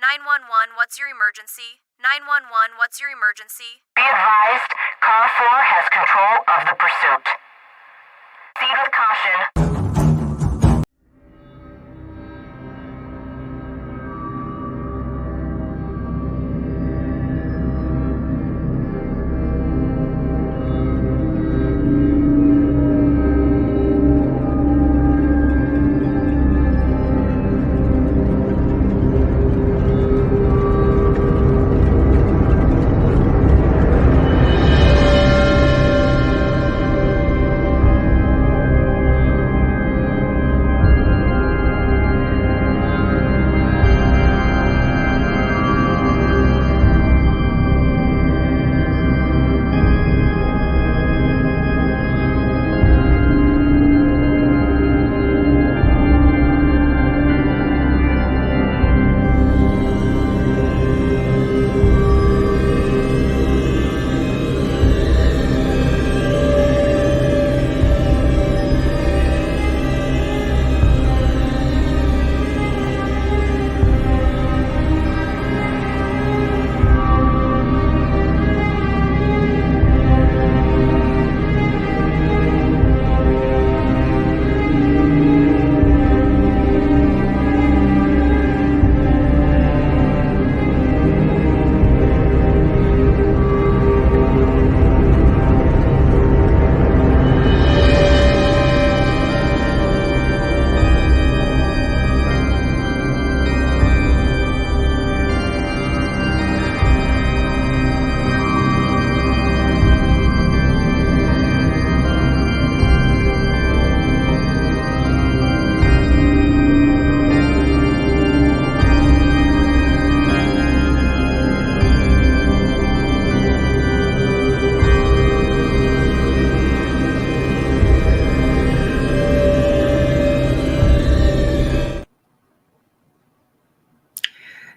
911, what's your emergency? 911, what's your emergency? Be advised, Car 4 has control of the pursuit. Proceed with caution.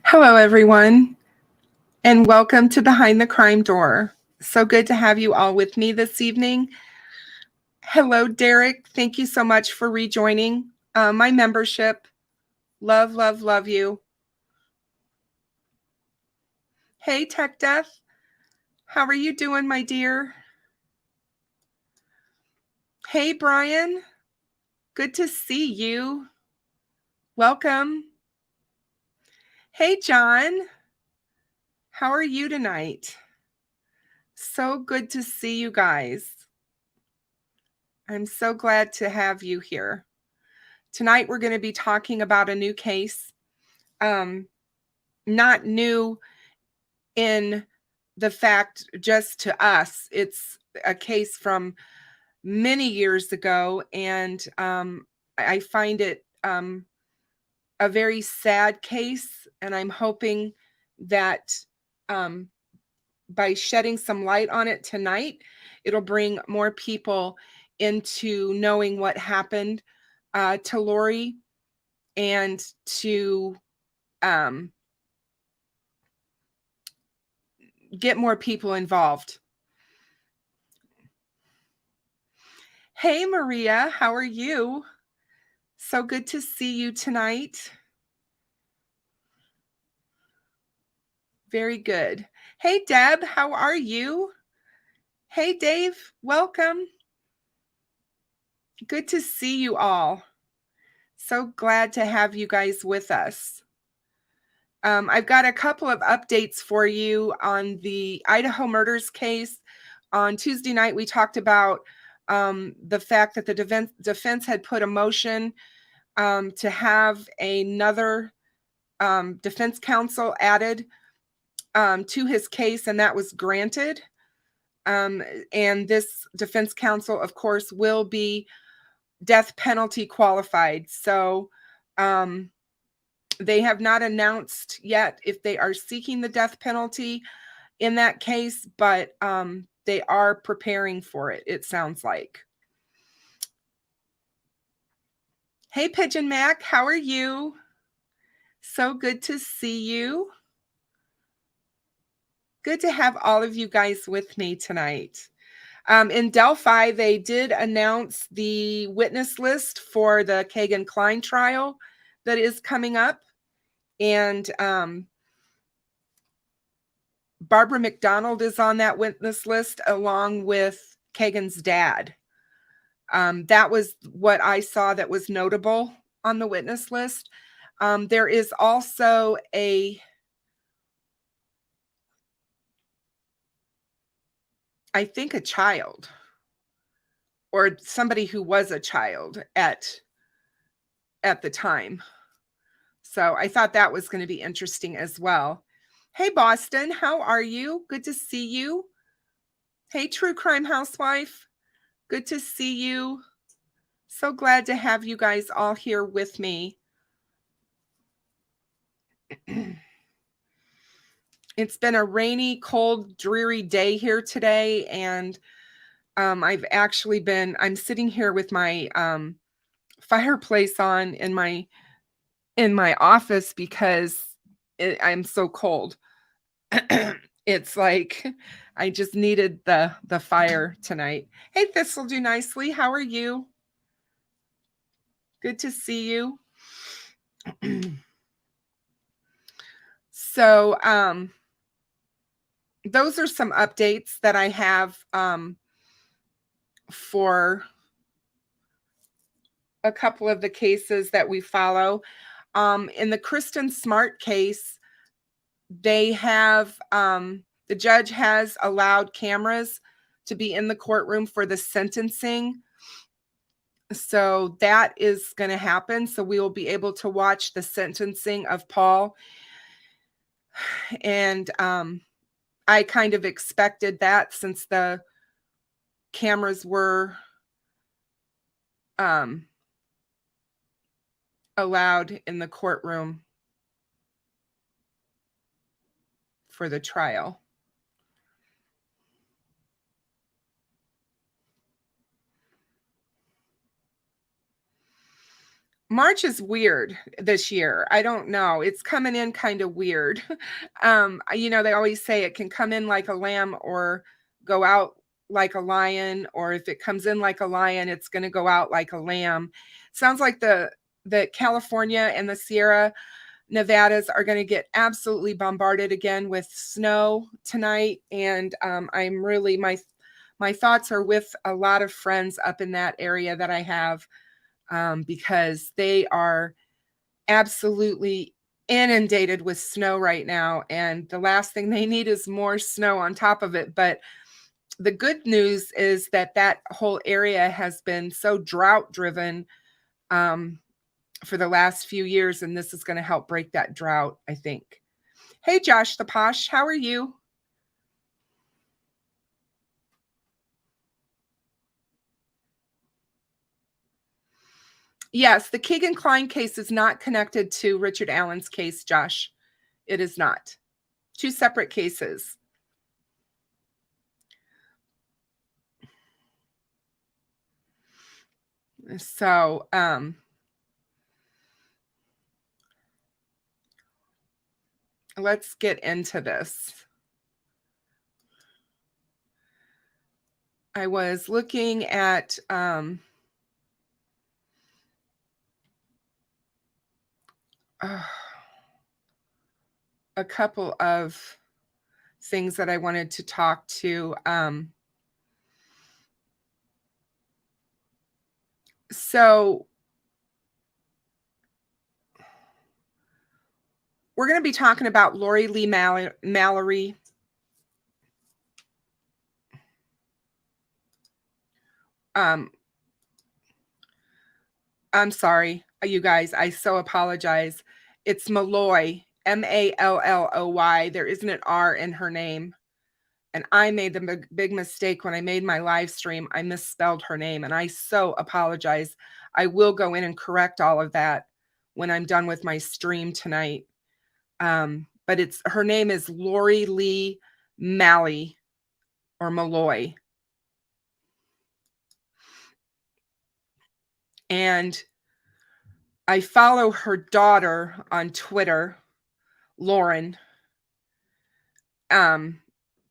Hello, everyone, and welcome to Behind the Crime Door. So good to have you all with me this evening. Hello, Derek. Thank you so much for rejoining my membership. Love, love, love you. Hey, Tech Death. How are you doing, my dear? Hey, Brian. Good to see you. Welcome. Hey, John. How are you tonight? So good to see you guys. I'm so glad to have you here. Tonight, we're going to be talking about a new case. Not new in the fact just to us. It's a case from many years ago, and I find it a very sad case, and I'm hoping that by shedding some light on it tonight, it'll bring more people into knowing what happened to Lori and to get more people involved. Hey, Maria, how are you? So good to see you tonight. Very good. Hey, Deb, how are you? Hey, Dave, welcome. Good to see you all. So glad to have you guys with us. I've got a couple of updates for you on the Idaho murders case. On Tuesday night, we talked about the fact that the defense had put a motion to have another defense counsel added to his case, and that was granted. And this defense counsel, of course, will be death penalty qualified. So they have not announced yet if they are seeking the death penalty in that case, but they are preparing for it, it sounds like. Hey, Pigeon Mac, how are you? So good to see you. Good to have all of you guys with me tonight. In Delphi, they did announce the witness list for the Kagan Klein trial that is coming up. And Barbara McDonald is on that witness list along with Kagan's dad. That was what I saw that was notable on the witness list. There is also I think a child or somebody who was a child at the time. So I thought that was going to be interesting as well. Hey, Boston, how are you? Good to see you. Hey, True Crime Housewife. Good to see you. So glad to have you guys all here with me. It's been a rainy, cold, dreary day here today, and I'm sitting here with my fireplace on in my office because I'm so cold. It's like I just needed the fire tonight. Hey, This'll do nicely. How are you? Good to see you. So, those are some updates that I have for a couple of the cases that we follow. In the Kristen Smart case, they have the judge has allowed cameras to be in the courtroom for the sentencing. So that is going to happen. So we will be able to watch the sentencing of Paul. And I kind of expected that since the cameras were allowed in the courtroom for the trial. March is weird this year. I don't know. It's coming in kind of weird. They always say it can come in like a lamb or go out like a lion, or if it comes in like a lion, it's going to go out like a lamb. Sounds like the California and the Sierra Nevadas are going to get absolutely bombarded again with snow tonight. And I'm really, my thoughts are with a lot of friends up in that area that I have, because they are absolutely inundated with snow right now. And the last thing they need is more snow on top of it. But the good news is that whole area has been so drought driven for the last few years. And this is going to help break that drought, I think. Hey, Josh the Posh, how are you? Yes, the Keegan Klein case is not connected to Richard Allen's case, Josh. It is not. Two separate cases. So, let's get into this. I was looking at a couple of things that I wanted to talk to. So we're going to be talking about Lori Lee Mallory. I'm sorry, you guys. I so apologize. It's Malloy, Malloy. There isn't an R in her name. And I made the big mistake when I made my live stream. I misspelled her name, and I so apologize. I will go in and correct all of that when I'm done with my stream tonight. But her name is Lori Lee Malloy or Malloy. And I follow her daughter on Twitter, Lauren,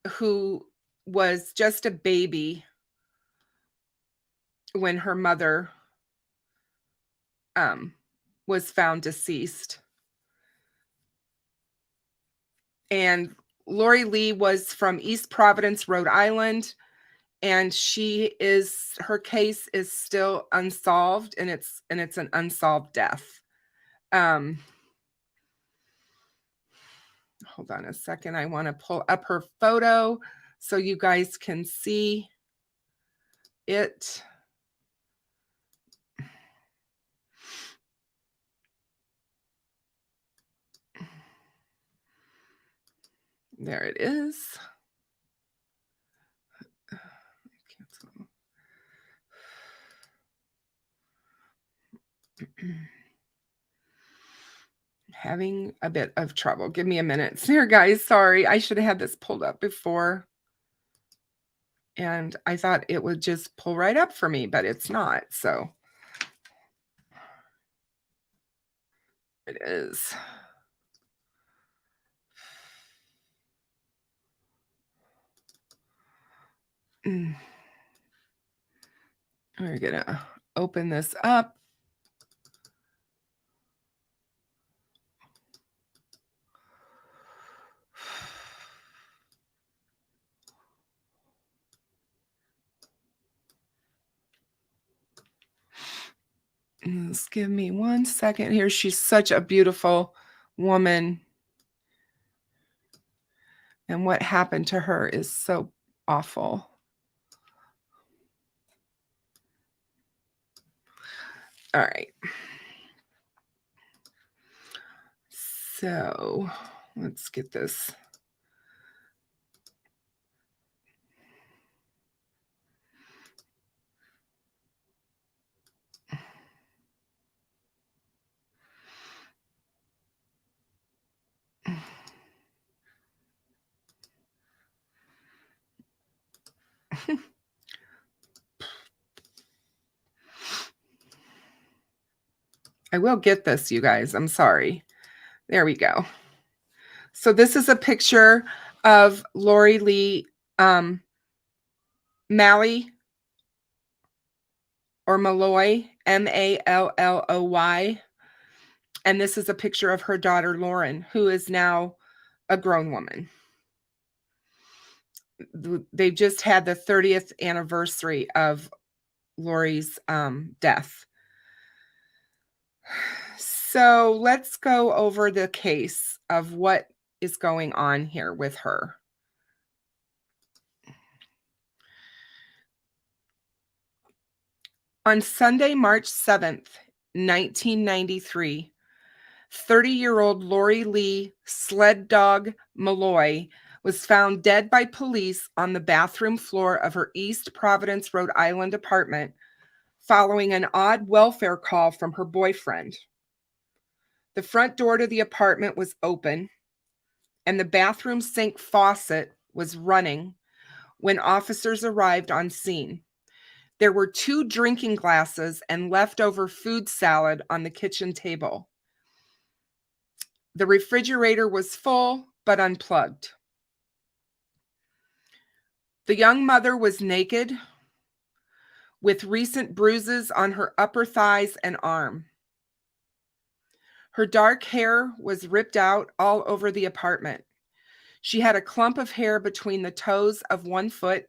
who was just a baby when her mother was found deceased. And Lori Lee was from East Providence, Rhode Island, and her case is still unsolved, and it's an unsolved death. Hold on a second. I want to pull up her photo so you guys can see it. There it is. Cancel. Having a bit of trouble. Give me a minute here, guys. Sorry, I should have had this pulled up before. And I thought it would just pull right up for me, but it's not. So it is. We're going to open this up. Just give me 1 second here. She's such a beautiful woman. And what happened to her is so awful. All right. So let's get this. I will get this, you guys. I'm sorry. There we go. So this is a picture of Lori Lee Malloy or Malloy, Malloy. And this is a picture of her daughter, Lauren, who is now a grown woman. They just had the 30th anniversary of Lori's death. So let's go over the case of what is going on here with her. On Sunday, March 7th, 1993, 30-year-old Lori Lee Sled Dog Malloy was found dead by police on the bathroom floor of her East Providence, Rhode Island apartment following an odd welfare call from her boyfriend. The front door to the apartment was open, and the bathroom sink faucet was running when officers arrived on scene. There were 2 drinking glasses and leftover food salad on the kitchen table. The refrigerator was full but unplugged. The young mother was naked with recent bruises on her upper thighs and arm. Her dark hair was ripped out all over the apartment. She had a clump of hair between the toes of one foot,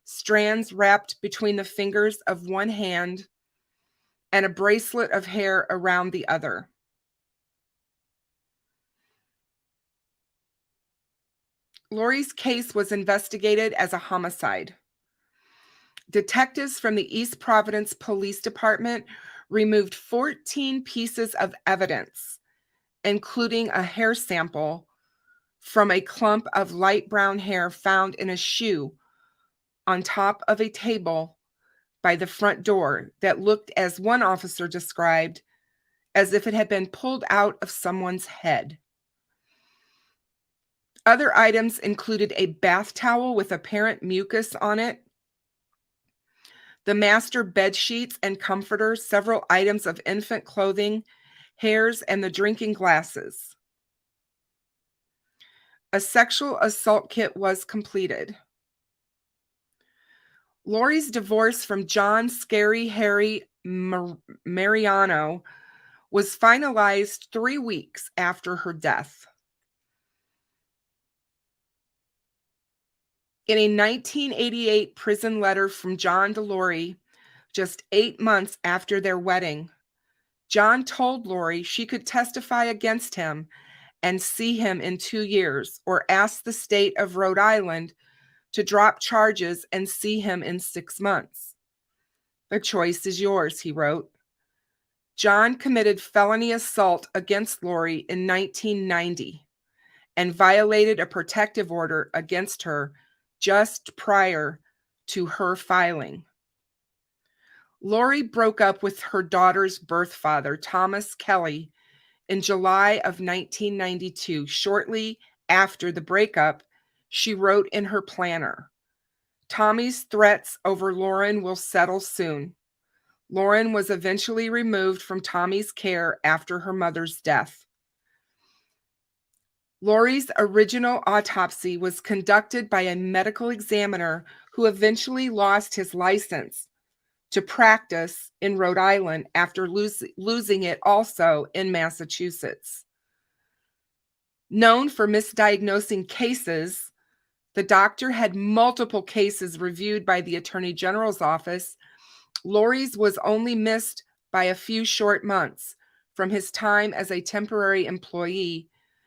strands wrapped between the fingers of one hand, and a bracelet of hair around the other. Lori's case was investigated as a homicide. Detectives from the East Providence Police Department removed 14 pieces of evidence, including a hair sample from a clump of light brown hair found in a shoe on top of a table by the front door that looked, as one officer described, as if it had been pulled out of someone's head. Other items included a bath towel with apparent mucus on it, the master bed sheets and comforter, several items of infant clothing, hairs, and the drinking glasses. A sexual assault kit was completed. Lori's divorce from John Scary Harry Mariano was finalized 3 weeks after her death. In a 1988 prison letter from John to Lori, just 8 months after their wedding, John told Lori she could testify against him and see him in 2 years, or ask the state of Rhode Island to drop charges and see him in 6 months. The choice is yours, he wrote. John committed felony assault against Lori in 1990 and violated a protective order against her just prior to her filing. Lori broke up with her daughter's birth father, Thomas Kelly, in July of 1992. Shortly after the breakup, she wrote in her planner, "Tommy's threats over Lauren will settle soon." Lauren was eventually removed from Tommy's care after her mother's death. Lori's original autopsy was conducted by a medical examiner who eventually lost his license to practice in Rhode Island after losing it also in Massachusetts. Known for misdiagnosing cases, the doctor had multiple cases reviewed by the Attorney General's office. Lori's was only missed by a few short months from his time as a temporary employee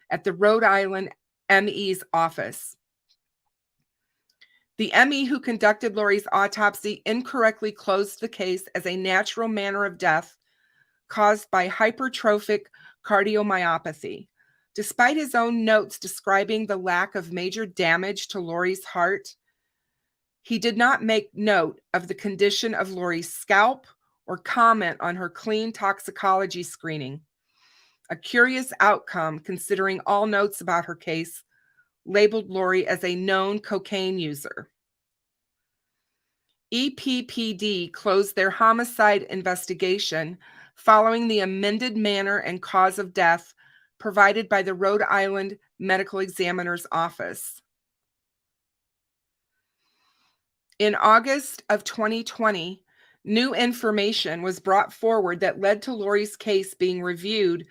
at the Rhode Island ME's office. The ME who conducted Lori's autopsy incorrectly closed the case as a natural manner of death caused by hypertrophic cardiomyopathy. Despite his own notes describing the lack of major damage to Lori's heart, he did not make note of the condition of Lori's scalp or comment on her clean toxicology screening. A curious outcome considering all notes about her case labeled Lori as a known cocaine user. EPPD closed their homicide investigation following the amended manner and cause of death provided by the Rhode Island Medical Examiner's Office. In August of 2020, new information was brought forward that led to Lori's case being reviewed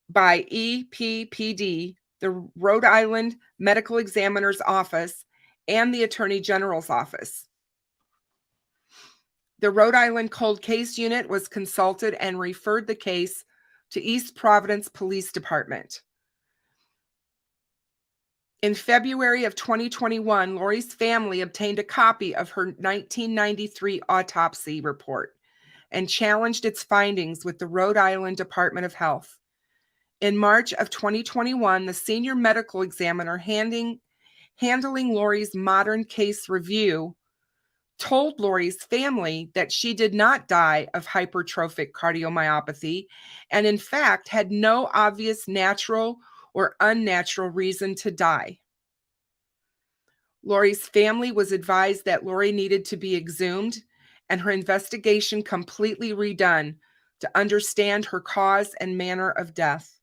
by EPPD, the Rhode Island Medical Examiner's Office, and the Attorney General's Office. The Rhode Island Cold Case Unit was consulted and referred the case to East Providence Police Department. In February of 2021, Lori's family obtained a copy of her 1993 autopsy report and challenged its findings with the Rhode Island Department of Health. In March of 2021, the senior medical examiner handling Lori's modern case review told Lori's family that she did not die of hypertrophic cardiomyopathy and in fact had no obvious natural or unnatural reason to die. Lori's family was advised that Lori needed to be exhumed and her investigation completely redone to understand her cause and manner of death.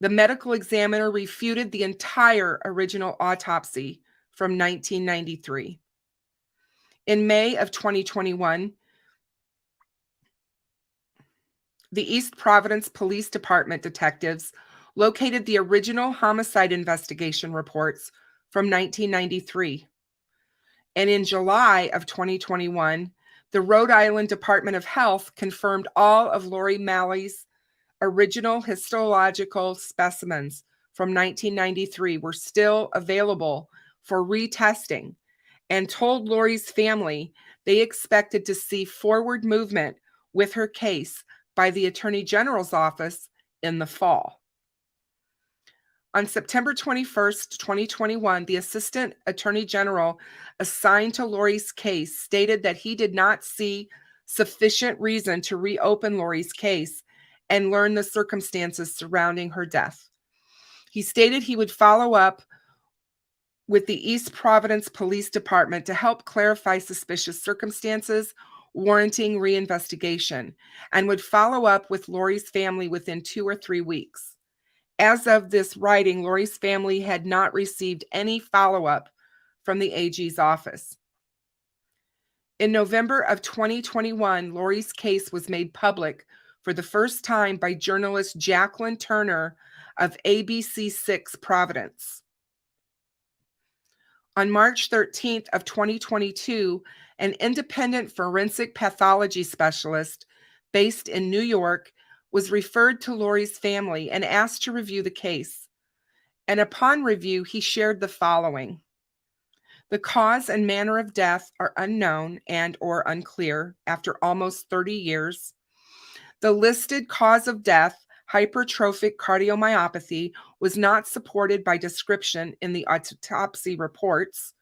The medical examiner refuted the entire original autopsy from 1993. In May of 2021, the East Providence Police Department detectives located the original homicide investigation reports from 1993. And in July of 2021, the Rhode Island Department of Health confirmed all of Lee Malloy's original histological specimens from 1993 were still available for retesting and told Lori's family they expected to see forward movement with her case by the Attorney General's office in the fall. On September 21st, 2021, the Assistant Attorney General assigned to Lori's case stated that he did not see sufficient reason to reopen Lori's case and learn the circumstances surrounding her death. He stated he would follow up with the East Providence Police Department to help clarify suspicious circumstances warranting reinvestigation, and would follow up with Lori's family within 2 or 3 weeks. As of this writing, Lori's family had not received any follow-up from the AG's office. In November of 2021, Lori's case was made public for the first time by journalist Jacqueline Turner of ABC6 Providence. On March 13th of 2022, an independent forensic pathology specialist based in New York was referred to Lori's family and asked to review the case. And upon review, he shared the following. The cause and manner of death are unknown and or unclear after almost 30 years. The listed cause of death, hypertrophic cardiomyopathy, was not supported by description in the autopsy reports.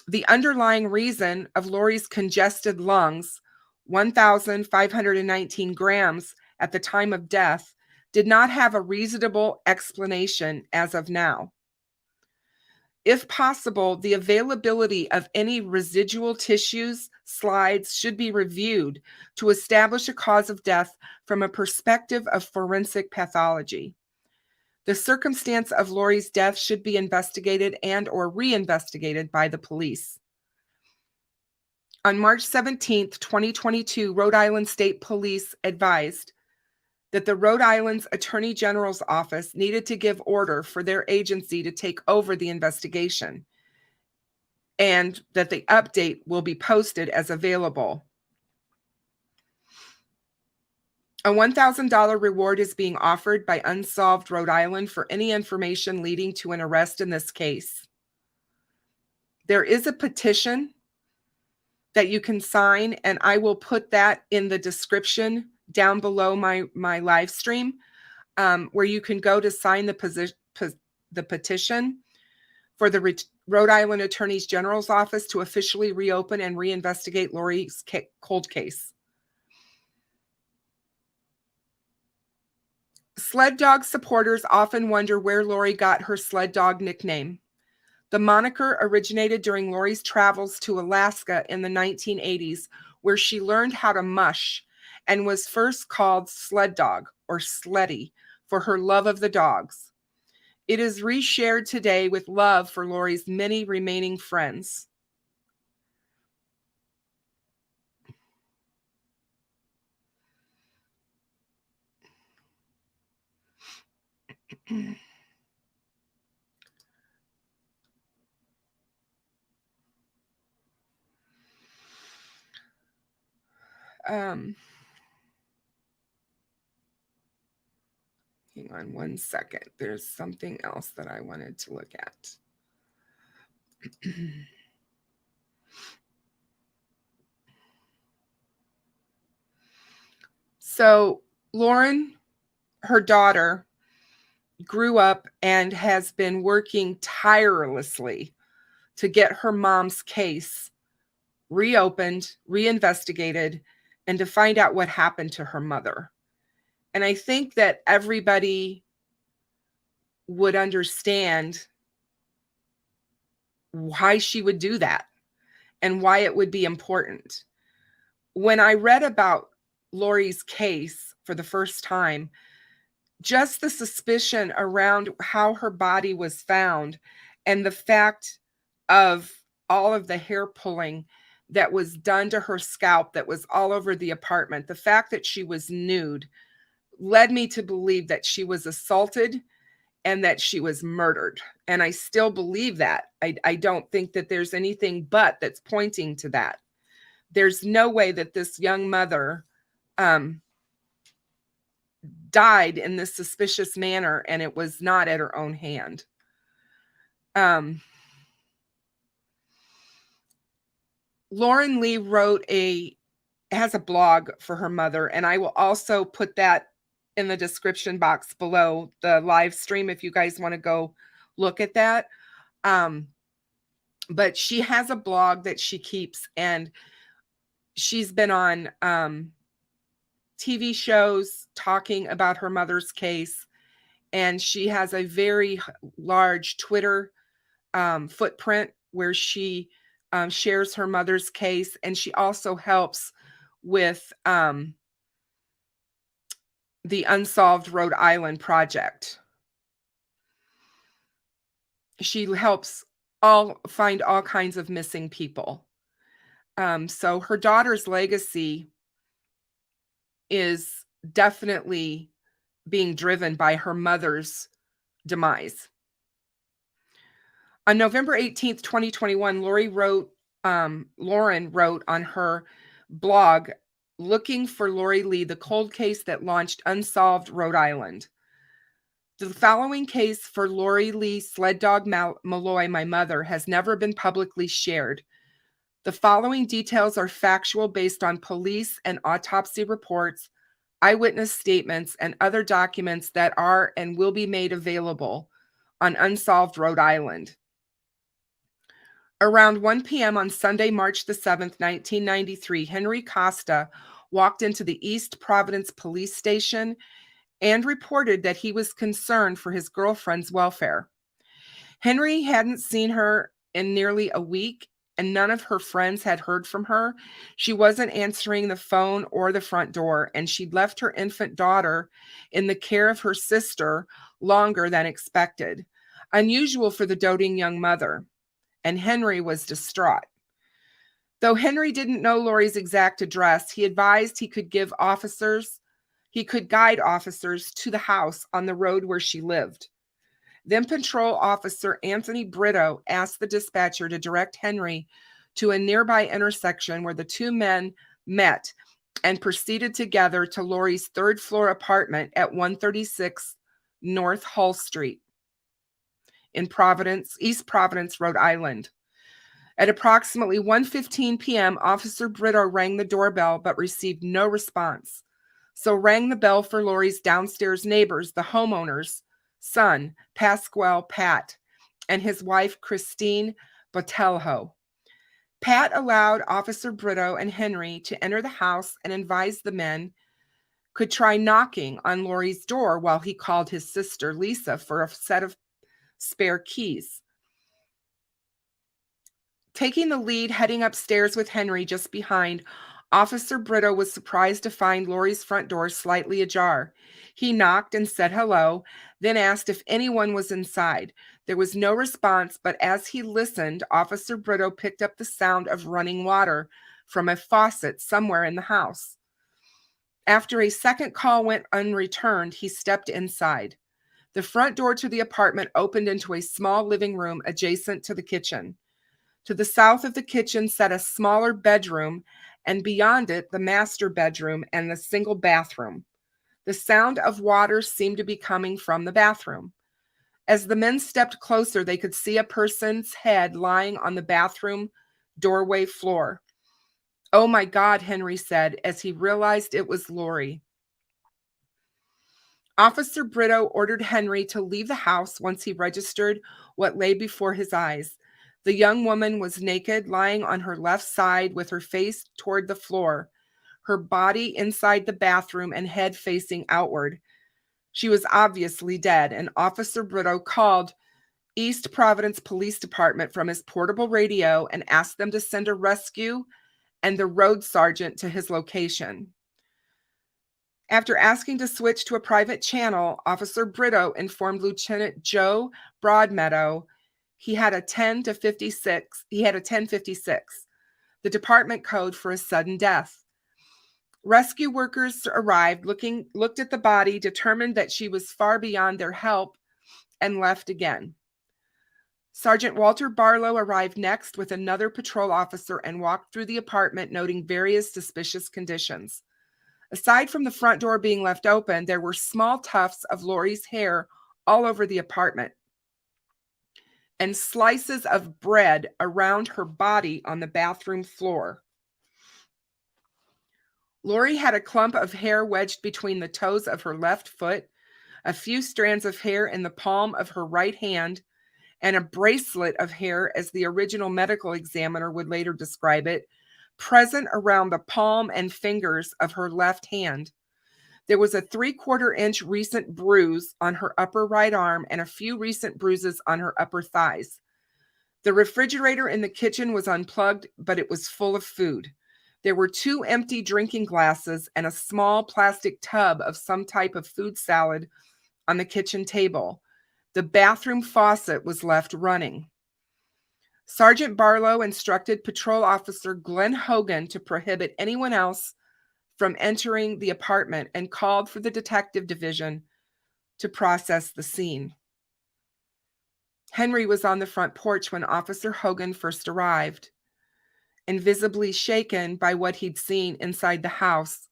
The underlying reason of Lori's congested lungs, 1,519 grams at the time of death, did not have a reasonable explanation as of now. If possible, the availability of any residual tissues, slides should be reviewed to establish a cause of death from a perspective of forensic pathology. The circumstance of Lori's death should be investigated and or reinvestigated by the police. On March 17th, 2022, Rhode Island State Police advised that the Rhode Island's Attorney General's office needed to give order for their agency to take over the investigation, and that the update will be posted as available. A $1,000 reward is being offered by Unsolved Rhode Island for any information leading to an arrest in this case. There is a petition that you can sign, and I will put that in the description down below my live stream, where you can go to sign the petition for the Rhode Island Attorney General's office to officially reopen and reinvestigate Lori's cold case. Sled dog supporters often wonder where Lori got her sled dog nickname. The moniker originated during Lori's travels to Alaska in the 1980s, where she learned how to mush and was first called Sled Dog or Sleddy for her love of the dogs. It is reshared today with love for Lori's many remaining friends. Hang on one second. There's something else that I wanted to look at. So Lauren, her daughter, grew up and has been working tirelessly to get her mom's case reopened, reinvestigated, and to find out what happened to her mother. And I think that everybody would understand why she would do that and why it would be important. When I read about Lori's case for the first time, just the suspicion around how her body was found and the fact of all of the hair pulling that was done to her scalp that was all over the apartment, the fact that she was nude, led me to believe that she was assaulted and that she was murdered. And I still believe that. I don't think that there's anything but that's pointing to that. There's no way that this young mother died in this suspicious manner and it was not at her own hand. Lauren Lee has a blog for her mother, and I will also put that in the description box below the live stream if you guys want to go look at that. But she has a blog that she keeps, and she's been on TV shows talking about her mother's case, and she has a very large Twitter footprint where she shares her mother's case, and she also helps with the Unsolved Rhode Island project. She helps find all kinds of missing people. So her daughter's legacy is definitely being driven by her mother's demise. On November 18th, 2021, Lauren wrote on her blog, "Looking for Lori Lee, the cold case that launched Unsolved Rhode Island." The following case for Lori Lee Sled Dog Malloy, my mother, has never been publicly shared. The following details are factual based on police and autopsy reports, eyewitness statements, and other documents that are and will be made available on Unsolved Rhode Island. Around 1 p.m. on Sunday, March the 7th, 1993, Henry Costa walked into the East Providence police station and reported that he was concerned for his girlfriend's welfare. Henry hadn't seen her in nearly a week, and none of her friends had heard from her. She wasn't answering the phone or the front door, and she'd left her infant daughter in the care of her sister longer than expected, unusual for the doting young mother, and Henry was distraught. Though Henry didn't know Lori's exact address, he advised he could guide officers to the house on the road where she lived. Then Patrol Officer Anthony Brito asked the dispatcher to direct Henry to a nearby intersection where the two men met and proceeded together to Lori's third-floor apartment at 136 North Hull Street in East Providence, Rhode Island. At approximately 1:15 p.m., Officer Brito rang the doorbell but received no response, so rang the bell for Lori's downstairs neighbors, the homeowner's son, Pasquale Pat, and his wife, Christine Botelho. Pat allowed Officer Brito and Henry to enter the house and advised the men could try knocking on Lori's door while he called his sister, Lisa, for a set of spare keys. Taking the lead, heading upstairs with Henry just behind, Officer Brito was surprised to find Lori's front door slightly ajar. He knocked and said hello, then asked if anyone was inside. There was no response, but as he listened, Officer Brito picked up the sound of running water from a faucet somewhere in the house. After a second call went unreturned, he stepped inside. The front door to the apartment opened into a small living room adjacent to the kitchen. To the south of the kitchen sat a smaller bedroom, and beyond it, the master bedroom and the single bathroom. The sound of water seemed to be coming from the bathroom. As the men stepped closer, they could see a person's head lying on the bathroom doorway floor. "Oh my God," Henry said as he realized it was Lori. Officer Brito ordered Henry to leave the house once he registered what lay before his eyes. The young woman was naked, lying on her left side with her face toward the floor, her body inside the bathroom and head facing outward. She was obviously dead, and Officer Brito called East Providence Police Department from his portable radio and asked them to send a rescue and the road sergeant to his location. After asking to switch to a private channel, Officer Brito informed Lieutenant Joe Broadmeadow he had a 1056, the department code for a sudden death. Rescue workers arrived, looked at the body, determined that she was far beyond their help, and left again. Sergeant Walter Barlow arrived next with another patrol officer and walked through the apartment, noting various suspicious conditions. Aside from the front door being left open, there were small tufts of Lori's hair all over the apartment, and slices of bread around her body on the bathroom floor. Lori had a clump of hair wedged between the toes of her left foot, a few strands of hair in the palm of her right hand, and a bracelet of hair, as the original medical examiner would later describe it, present around the palm and fingers of her left hand. There was a 3/4-inch recent bruise on her upper right arm and a few recent bruises on her upper thighs. The refrigerator in the kitchen was unplugged, but it was full of food. There were 2 empty drinking glasses and a small plastic tub of some type of food salad on the kitchen table. The bathroom faucet was left running. Sergeant Barlow instructed Patrol Officer Glenn Hogan to prohibit anyone else from entering the apartment and called for the detective division to process the scene. Henry was on the front porch when Officer Hogan first arrived. And visibly shaken by what he'd seen inside the house,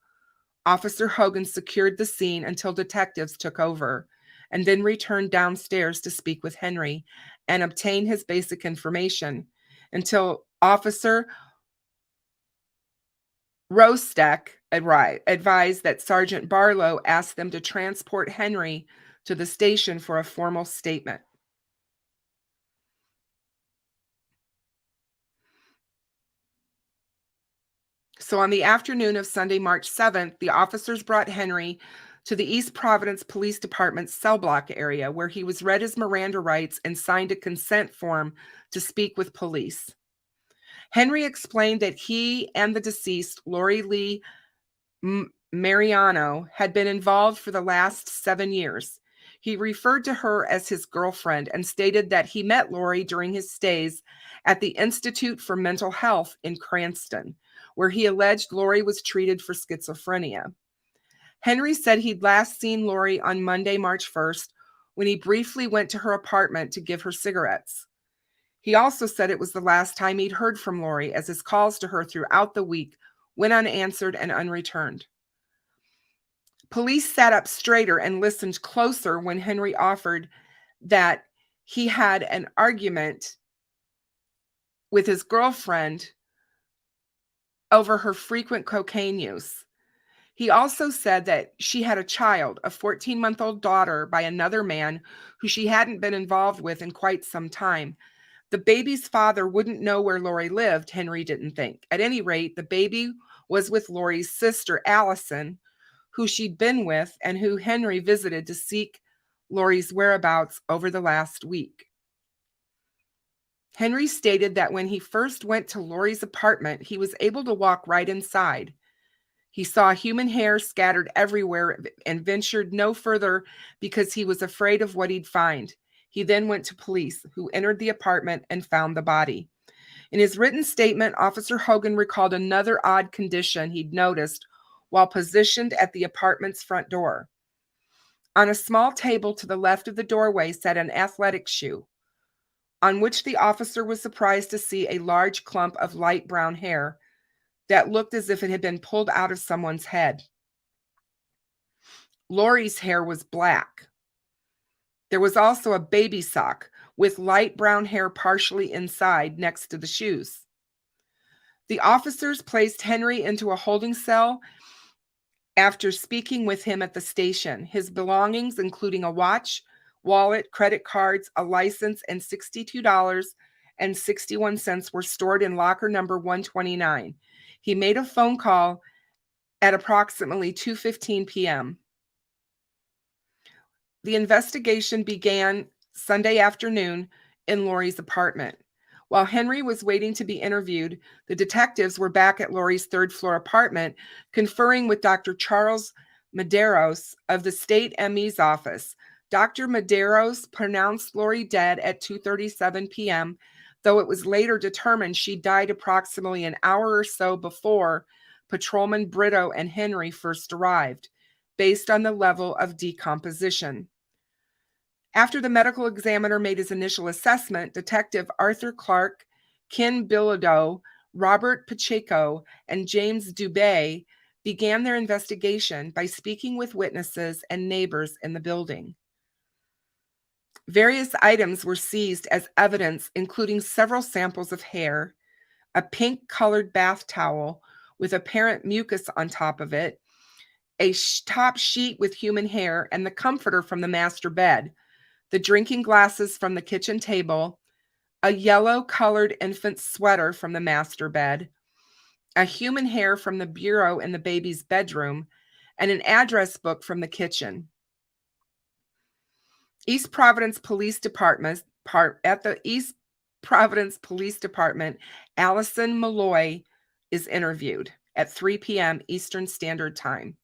Officer Hogan secured the scene until detectives took over, and then returned downstairs to speak with Henry and obtain his basic information until Officer Rostek advised that Sergeant Barlow asked them to transport Henry to the station for a formal statement. So on the afternoon of Sunday, March 7th, the officers brought Henry to the East Providence Police Department's cell block area, where he was read his Miranda rights and signed a consent form to speak with police. Henry explained that he and the deceased, Lori Lee Mariano, had been involved for the last 7 years. He referred to her as his girlfriend and stated that he met Lori during his stays at the Institute for Mental Health in Cranston, where he alleged Lori was treated for schizophrenia. Henry said he'd last seen Lori on Monday, March 1st, when he briefly went to her apartment to give her cigarettes. He also said it was the last time he'd heard from Lori, as his calls to her throughout the week went unanswered and unreturned. Police sat up straighter and listened closer when Henry offered that he had an argument with his girlfriend over her frequent cocaine use. He also said that she had a child, a 14-month-old daughter, by another man who she hadn't been involved with in quite some time. The baby's father wouldn't know where Lori lived, Henry didn't think. At any rate, the baby was with Lori's sister, Allison, who she'd been with and who Henry visited to seek Lori's whereabouts over the last week. Henry stated that when he first went to Lori's apartment, he was able to walk right inside. He saw human hair scattered everywhere and ventured no further because he was afraid of what he'd find. He then went to police, who entered the apartment and found the body. In his written statement, Officer Hogan recalled another odd condition he'd noticed while positioned at the apartment's front door. On a small table to the left of the doorway sat an athletic shoe, on which the officer was surprised to see a large clump of light brown hair that looked as if it had been pulled out of someone's head. Lori's hair was black. There was also a baby sock with light brown hair partially inside next to the shoes. The officers placed Henry into a holding cell after speaking with him at the station. His belongings, including a watch, wallet, credit cards, a license, and $62.61 were stored in locker number 129. He made a phone call at approximately 2:15 p.m. The investigation began Sunday afternoon in Lori's apartment. While Henry was waiting to be interviewed, the detectives were back at Lori's third-floor apartment, conferring with Dr. Charles Medeiros of the state ME's office. Dr. Medeiros pronounced Lori dead at 2:37 p.m., though it was later determined she died approximately an hour or so before Patrolman Brito and Henry first arrived, based on the level of decomposition. After the medical examiner made his initial assessment, Detective Arthur Clark, Ken Bilodeau, Robert Pacheco, and James Dubé began their investigation by speaking with witnesses and neighbors in the building. Various items were seized as evidence, including several samples of hair, a pink-colored bath towel with apparent mucus on top of it, a top sheet with human hair, and the comforter from the master bed, the drinking glasses from the kitchen table, a yellow-colored infant sweater from the master bed, a human hair from the bureau in the baby's bedroom, and an address book from the kitchen. East Providence Police Department, Allison Malloy is interviewed at 3 p.m. Eastern Standard Time.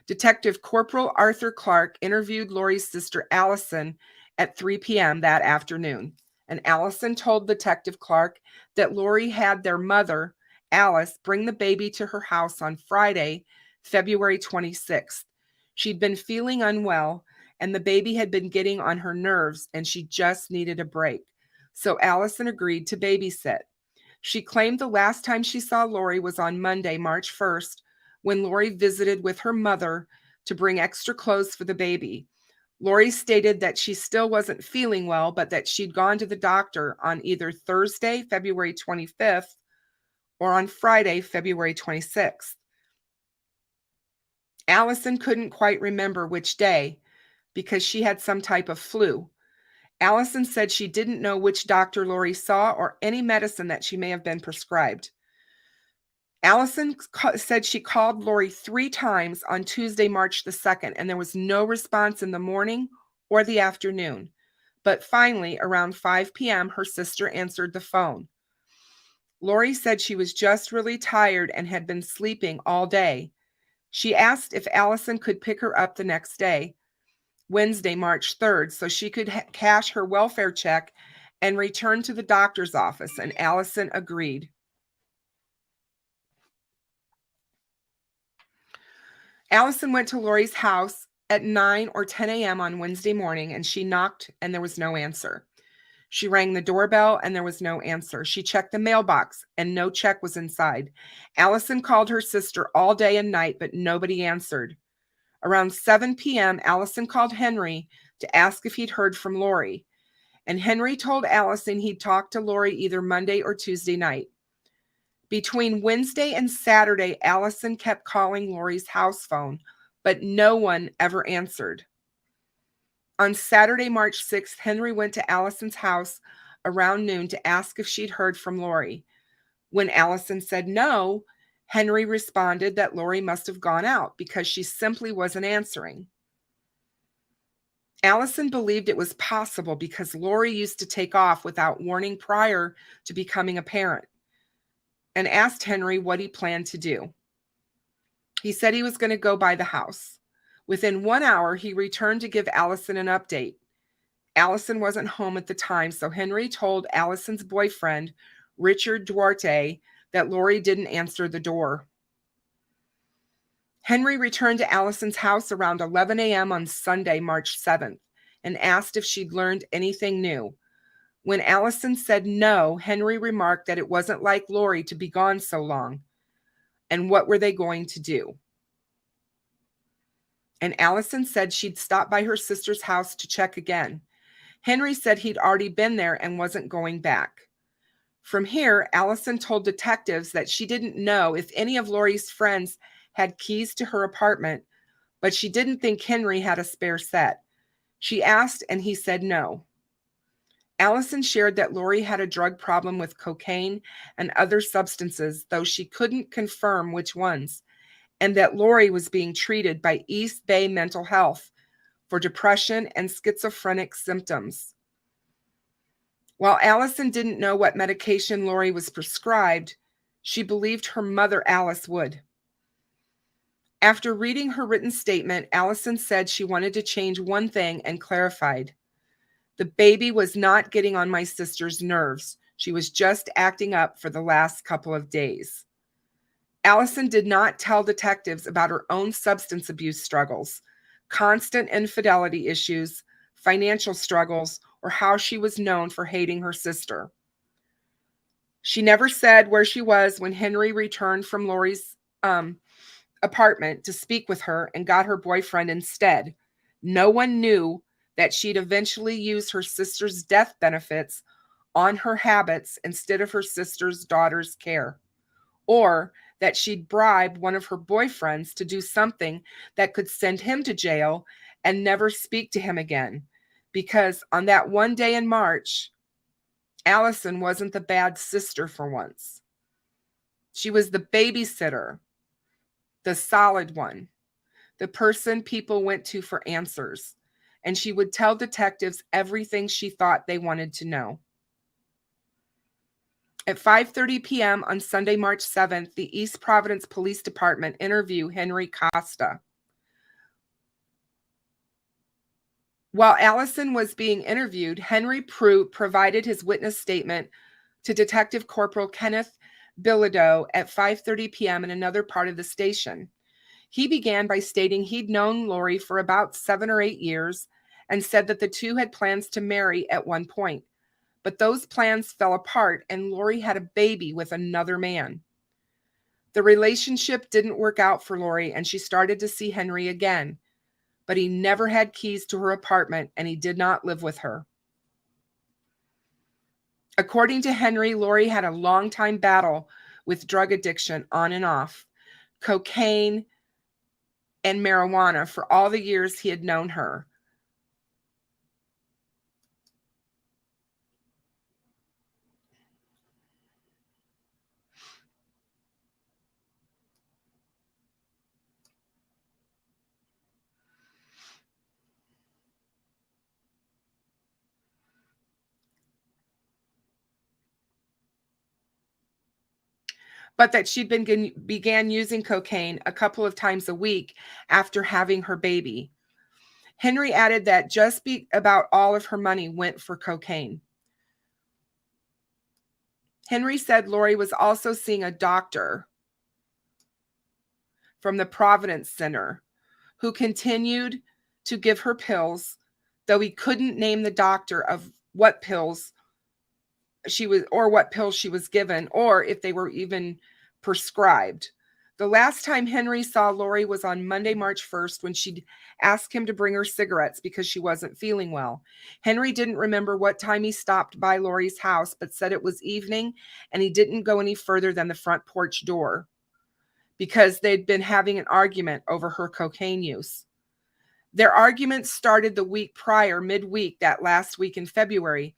Detective Corporal Arthur Clark interviewed Lori's sister Allison at 3 p.m. that afternoon, and Allison told Detective Clark that Lori had their mother, Alice, bring the baby to her house on Friday, February 26th. She'd been feeling unwell and the baby had been getting on her nerves and she just needed a break. So Allison agreed to babysit. She claimed the last time she saw Lori was on Monday, March 1st, when Lori visited with her mother to bring extra clothes for the baby. Lori stated that she still wasn't feeling well, but that she'd gone to the doctor on either Thursday, February 25th, or on Friday, February 26th. Allison couldn't quite remember which day because she had some type of flu. Allison said she didn't know which doctor Lori saw or any medicine that she may have been prescribed. Allison said she called Lori 3 times on Tuesday, March the 2nd, and there was no response in the morning or the afternoon. But finally, around 5 p.m., her sister answered the phone. Lori said she was just really tired and had been sleeping all day. She asked if Allison could pick her up the next day, Wednesday, March 3rd, so she could cash her welfare check and return to the doctor's office, and Allison agreed. Allison went to Lori's house at 9 or 10 a.m. on Wednesday morning, and she knocked, and there was no answer. She rang the doorbell, and there was no answer. She checked the mailbox, and no check was inside. Allison called her sister all day and night, but nobody answered. Around 7 p.m., Allison called Henry to ask if he'd heard from Lori, and Henry told Allison he'd talked to Lori either Monday or Tuesday night. Between Wednesday and Saturday, Allison kept calling Lori's house phone, but no one ever answered. On Saturday, March 6th, Henry went to Allison's house around noon to ask if she'd heard from Lori. When Allison said no, Henry responded that Lori must have gone out because she simply wasn't answering. Allison believed it was possible because Lori used to take off without warning prior to becoming a parent, and asked Henry what he planned to do. He said he was going to go by the house. Within 1 hour, he returned to give Allison an update. Allison wasn't home at the time, so Henry told Allison's boyfriend, Richard Duarte, that Lori didn't answer the door. Henry returned to Allison's house around 11 a.m. on Sunday, March 7th, and asked if she'd learned anything new. When Allison said no, Henry remarked that it wasn't like Lori to be gone so long. And what were they going to do? And Allison said she'd stop by her sister's house to check again. Henry said he'd already been there and wasn't going back. From here, Allison told detectives that she didn't know if any of Lori's friends had keys to her apartment, but she didn't think Henry had a spare set. She asked, and he said no. Allison shared that Lori had a drug problem with cocaine and other substances, though she couldn't confirm which ones, and that Lori was being treated by East Bay Mental Health for depression and schizophrenic symptoms. While Allison didn't know what medication Lori was prescribed, she believed her mother Alice would. After reading her written statement, Allison said she wanted to change one thing and clarified. The baby was not getting on my sister's nerves. She was just acting up for the last couple of days. Allison did not tell detectives about her own substance abuse struggles, constant infidelity issues, financial struggles, or how she was known for hating her sister. She never said where she was when Henry returned from Lori's apartment to speak with her and got her boyfriend instead. No one knew that she'd eventually use her sister's death benefits on her habits instead of her sister's daughter's care, or that she'd bribe one of her boyfriends to do something that could send him to jail and never speak to him again, because on that one day in March, Allison wasn't the bad sister for once. She was the babysitter, the solid one, the person people went to for answers, and she would tell detectives everything she thought they wanted to know. At 5:30 p.m. on Sunday, March 7th, the East Providence Police Department interviewed Henry Costa. While Allison was being interviewed, Henry provided his witness statement to Detective Corporal Kenneth Bilodeau at 5:30 p.m. in another part of the station. He began by stating he'd known Lori for about 7 or 8 years and said that the two had plans to marry at one point. But those plans fell apart and Lori had a baby with another man. The relationship didn't work out for Lori and she started to see Henry again, but he never had keys to her apartment and he did not live with her. According to Henry, Lori had a long-time battle with drug addiction on and off, cocaine and marijuana for all the years he had known her. But that she'd began using cocaine a couple of times a week after having her baby. Henry added that just about all of her money went for cocaine. Henry said Lori was also seeing a doctor from the Providence Center who continued to give her pills, though he couldn't name the doctor of what pills she was given, or if they were even prescribed. The last time Henry saw Lori was on Monday, March 1st, when she'd asked him to bring her cigarettes because she wasn't feeling well. Henry didn't remember what time he stopped by Lori's house, but said it was evening, and he didn't go any further than the front porch door because they'd been having an argument over her cocaine use. Their argument started the week prior, midweek, that last week in February.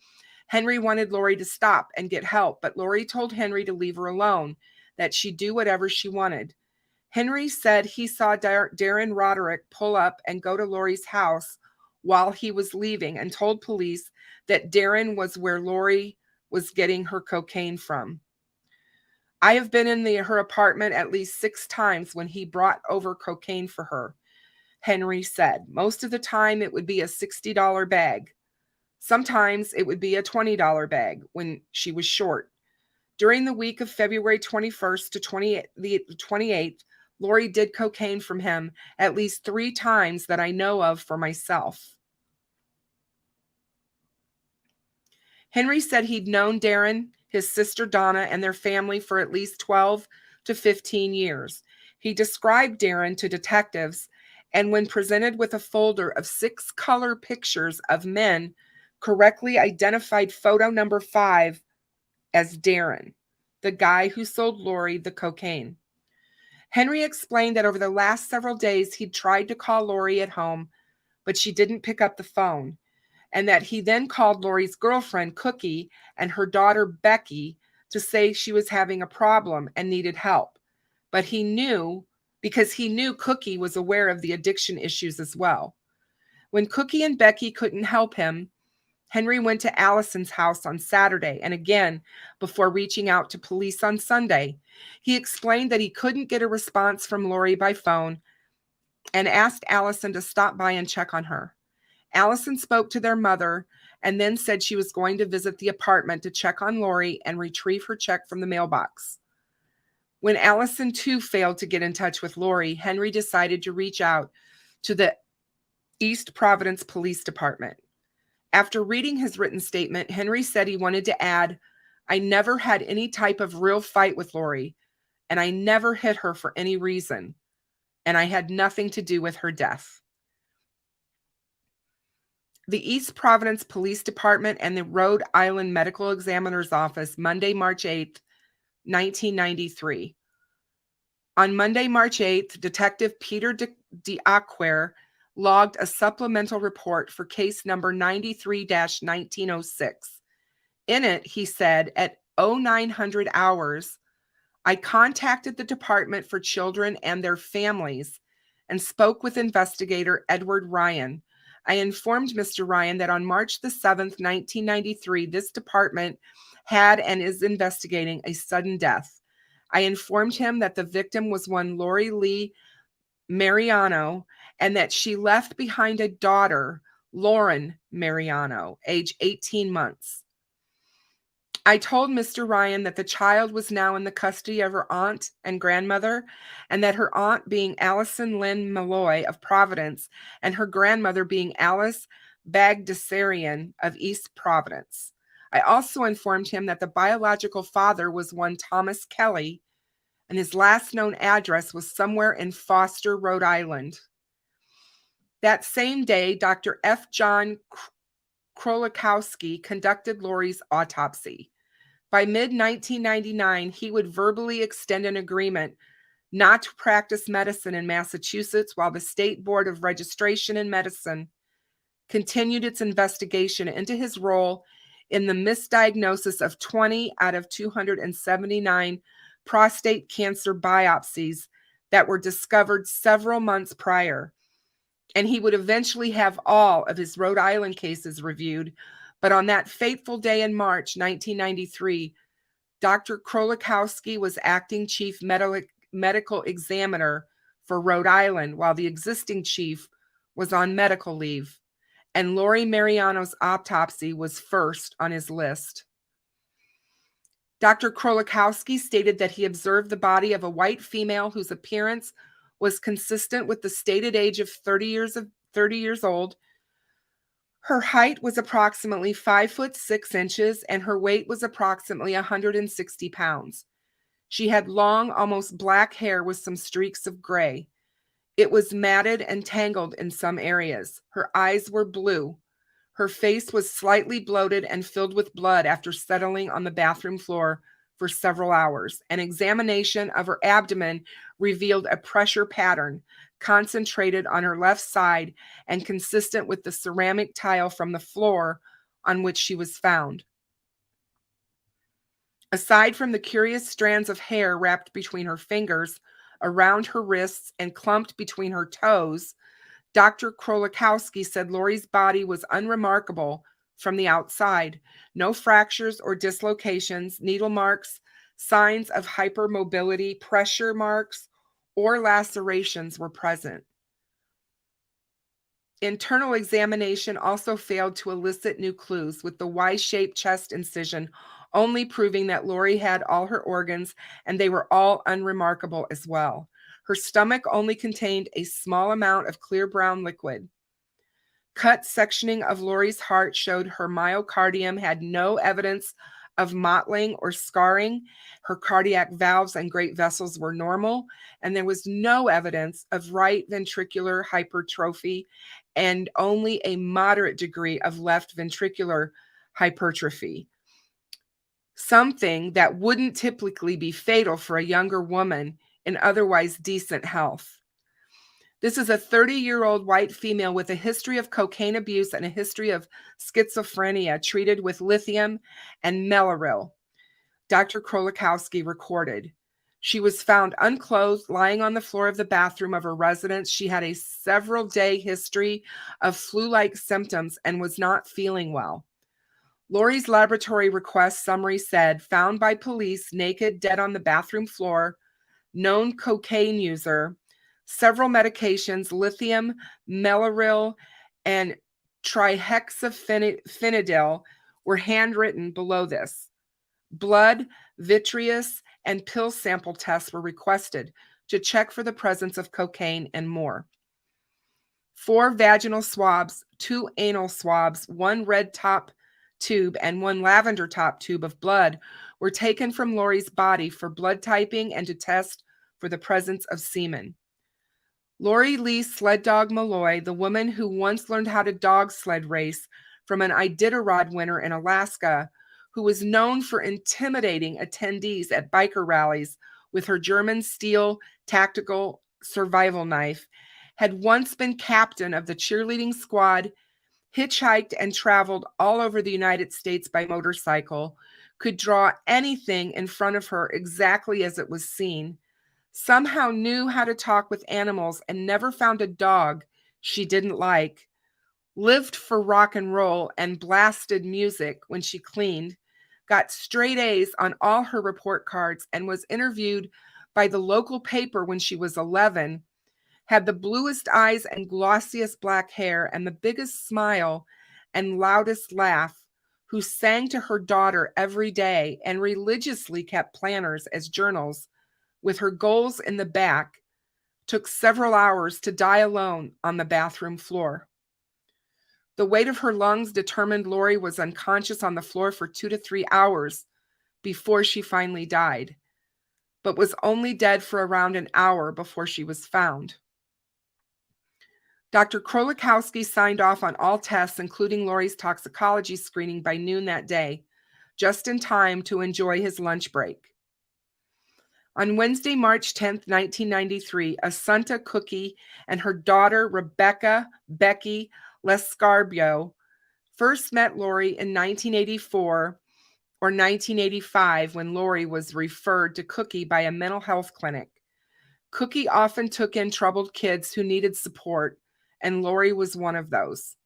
Henry wanted Lori to stop and get help, but Lori told Henry to leave her alone, that she'd do whatever she wanted. Henry said he saw Darren Roderick pull up and go to Lori's house while he was leaving and told police that Darren was where Lori was getting her cocaine from. I have been in her apartment at least 6 times when he brought over cocaine for her, Henry said. Most of the time it would be a $60 bag. Sometimes it would be a $20 bag when she was short. During the week of February 21st to the 28th, Lori did cocaine from him at least 3 times that I know of for myself. Henry said he'd known Darren, his sister Donna, and their family for at least 12 to 15 years. He described Darren to detectives, and when presented with a folder of 6 color pictures of men, correctly identified photo number 5 as Darren, the guy who sold Lori the cocaine. Henry explained that over the last several days he'd tried to call Lori at home, but she didn't pick up the phone, and that he then called Lori's girlfriend, Cookie, and her daughter, Becky, to say she was having a problem and needed help. But he knew, because he knew Cookie was aware of the addiction issues as well. When Cookie and Becky couldn't help him, Henry went to Allison's house on Saturday and again before reaching out to police on Sunday. He explained that he couldn't get a response from Lori by phone and asked Allison to stop by and check on her. Allison spoke to their mother and then said she was going to visit the apartment to check on Lori and retrieve her check from the mailbox. When Allison too failed to get in touch with Lori, Henry decided to reach out to the East Providence Police Department. After reading his written statement, Henry said he wanted to add, "I never had any type of real fight with Lori, and I never hit her for any reason, and I had nothing to do with her death." The East Providence Police Department and the Rhode Island Medical Examiner's Office, Monday, March 8th, 1993. On Monday, March 8th, Detective Peter D'Acquer logged a supplemental report for case number 93-1906. In it, he said, at 0900 hours, I contacted the Department for Children and their families and spoke with investigator Edward Ryan. I informed Mr. Ryan that on March the 7th, 1993, this department had and is investigating a sudden death. I informed him that the victim was one Lori Lee Mariano, and that she left behind a daughter, Lauren Mariano, age 18 months. I told Mr. Ryan that the child was now in the custody of her aunt and grandmother, and that her aunt being Allison Lynn Malloy of Providence, and her grandmother being Alice Bagdasarian of East Providence. I also informed him that the biological father was one Thomas Kelly, and his last known address was somewhere in Foster, Rhode Island. That same day, Dr. F. John Krolikowski conducted Lori's autopsy. By mid-1999, he would verbally extend an agreement not to practice medicine in Massachusetts while the State Board of Registration in Medicine continued its investigation into his role in the misdiagnosis of 20 out of 279 prostate cancer biopsies that were discovered several months prior. And he would eventually have all of his Rhode Island cases reviewed. But on that fateful day in March 1993, Dr. Krolikowski was acting chief medical examiner for Rhode Island while the existing chief was on medical leave, and Lori Mariano's autopsy was first on his list. Dr. Krolikowski stated that he observed the body of a white female whose appearance was consistent with the stated age of 30 years old. Her height was approximately 5'6" and her weight was approximately 160 pounds. She had long, almost black hair with some streaks of gray. It was matted and tangled in some areas. Her eyes were blue. Her face was slightly bloated and filled with blood after settling on the bathroom floor for several hours. An examination of her abdomen revealed a pressure pattern concentrated on her left side and consistent with the ceramic tile from the floor on which she was found. Aside from the curious strands of hair wrapped between her fingers, around her wrists, and clumped between her toes, Dr. Krolikowski said Lori's body was unremarkable from the outside. No fractures or dislocations, needle marks, signs of hypermobility, pressure marks, or lacerations were present. Internal examination also failed to elicit new clues, with the Y-shaped chest incision only proving that Lori had all her organs and they were all unremarkable as well. Her stomach only contained a small amount of clear brown liquid. Cut sectioning of Lori's heart showed her myocardium had no evidence of mottling or scarring. Her cardiac valves and great vessels were normal, and there was no evidence of right ventricular hypertrophy and only a moderate degree of left ventricular hypertrophy, something that wouldn't typically be fatal for a younger woman in otherwise decent health. This is a 30-year-old white female with a history of cocaine abuse and a history of schizophrenia treated with lithium and Mellaril, Dr. Krolikowski recorded. She was found unclothed, lying on the floor of the bathroom of her residence. She had a several-day history of flu-like symptoms and was not feeling well. Lori's laboratory request summary said, found by police naked, dead on the bathroom floor, known cocaine user, several medications, lithium, Mellaril, and trihexyphenidyl were handwritten below this. Blood, vitreous, and pill sample tests were requested to check for the presence of cocaine and more. 4 vaginal swabs, 2 anal swabs, 1 red top tube, and 1 lavender top tube of blood were taken from Lori's body for blood typing and to test for the presence of semen. Lori Lee Sled Dog Malloy, the woman who once learned how to dog sled race from an Iditarod winner in Alaska, who was known for intimidating attendees at biker rallies with her German steel tactical survival knife, had once been captain of the cheerleading squad, hitchhiked and traveled all over the United States by motorcycle, could draw anything in front of her exactly as it was seen, somehow knew how to talk with animals and never found a dog she didn't like, lived for rock and roll and blasted music when she cleaned, got straight A's on all her report cards, and was interviewed by the local paper when she was 11, had the bluest eyes and glossiest black hair and the biggest smile and loudest laugh, who sang to her daughter every day and religiously kept planners as journals with her goals in the back, took several hours to die alone on the bathroom floor. The weight of her lungs determined Lori was unconscious on the floor for 2 to 3 hours before she finally died, but was only dead for around an hour before she was found. Dr. Krolikowski signed off on all tests, including Lori's toxicology screening, by noon that day, just in time to enjoy his lunch break. On Wednesday, March 10th, 1993, Assunta Cookie and her daughter, Rebecca Becky Lescarbio, first met Lori in 1984 or 1985 when Lori was referred to Cookie by a mental health clinic. Cookie often took in troubled kids who needed support, and Lori was one of those.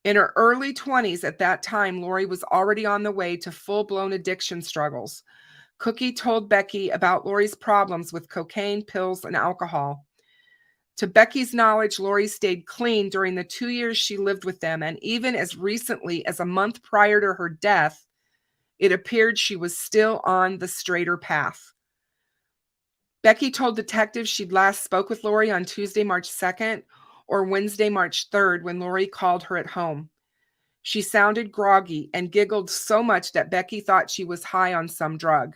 In her early 20s at that time, Lori was already on the way to full-blown addiction struggles. Cookie told Becky about Lori's problems with cocaine, pills, and alcohol. To Becky's knowledge, Lori stayed clean during the 2 years she lived with them, and even as recently as a month prior to her death, it appeared she was still on the straighter path. Becky told detectives she'd last spoke with Lori on Tuesday, March 2nd or Wednesday, March 3rd, when Lori called her at home. She sounded groggy and giggled so much that Becky thought she was high on some drug.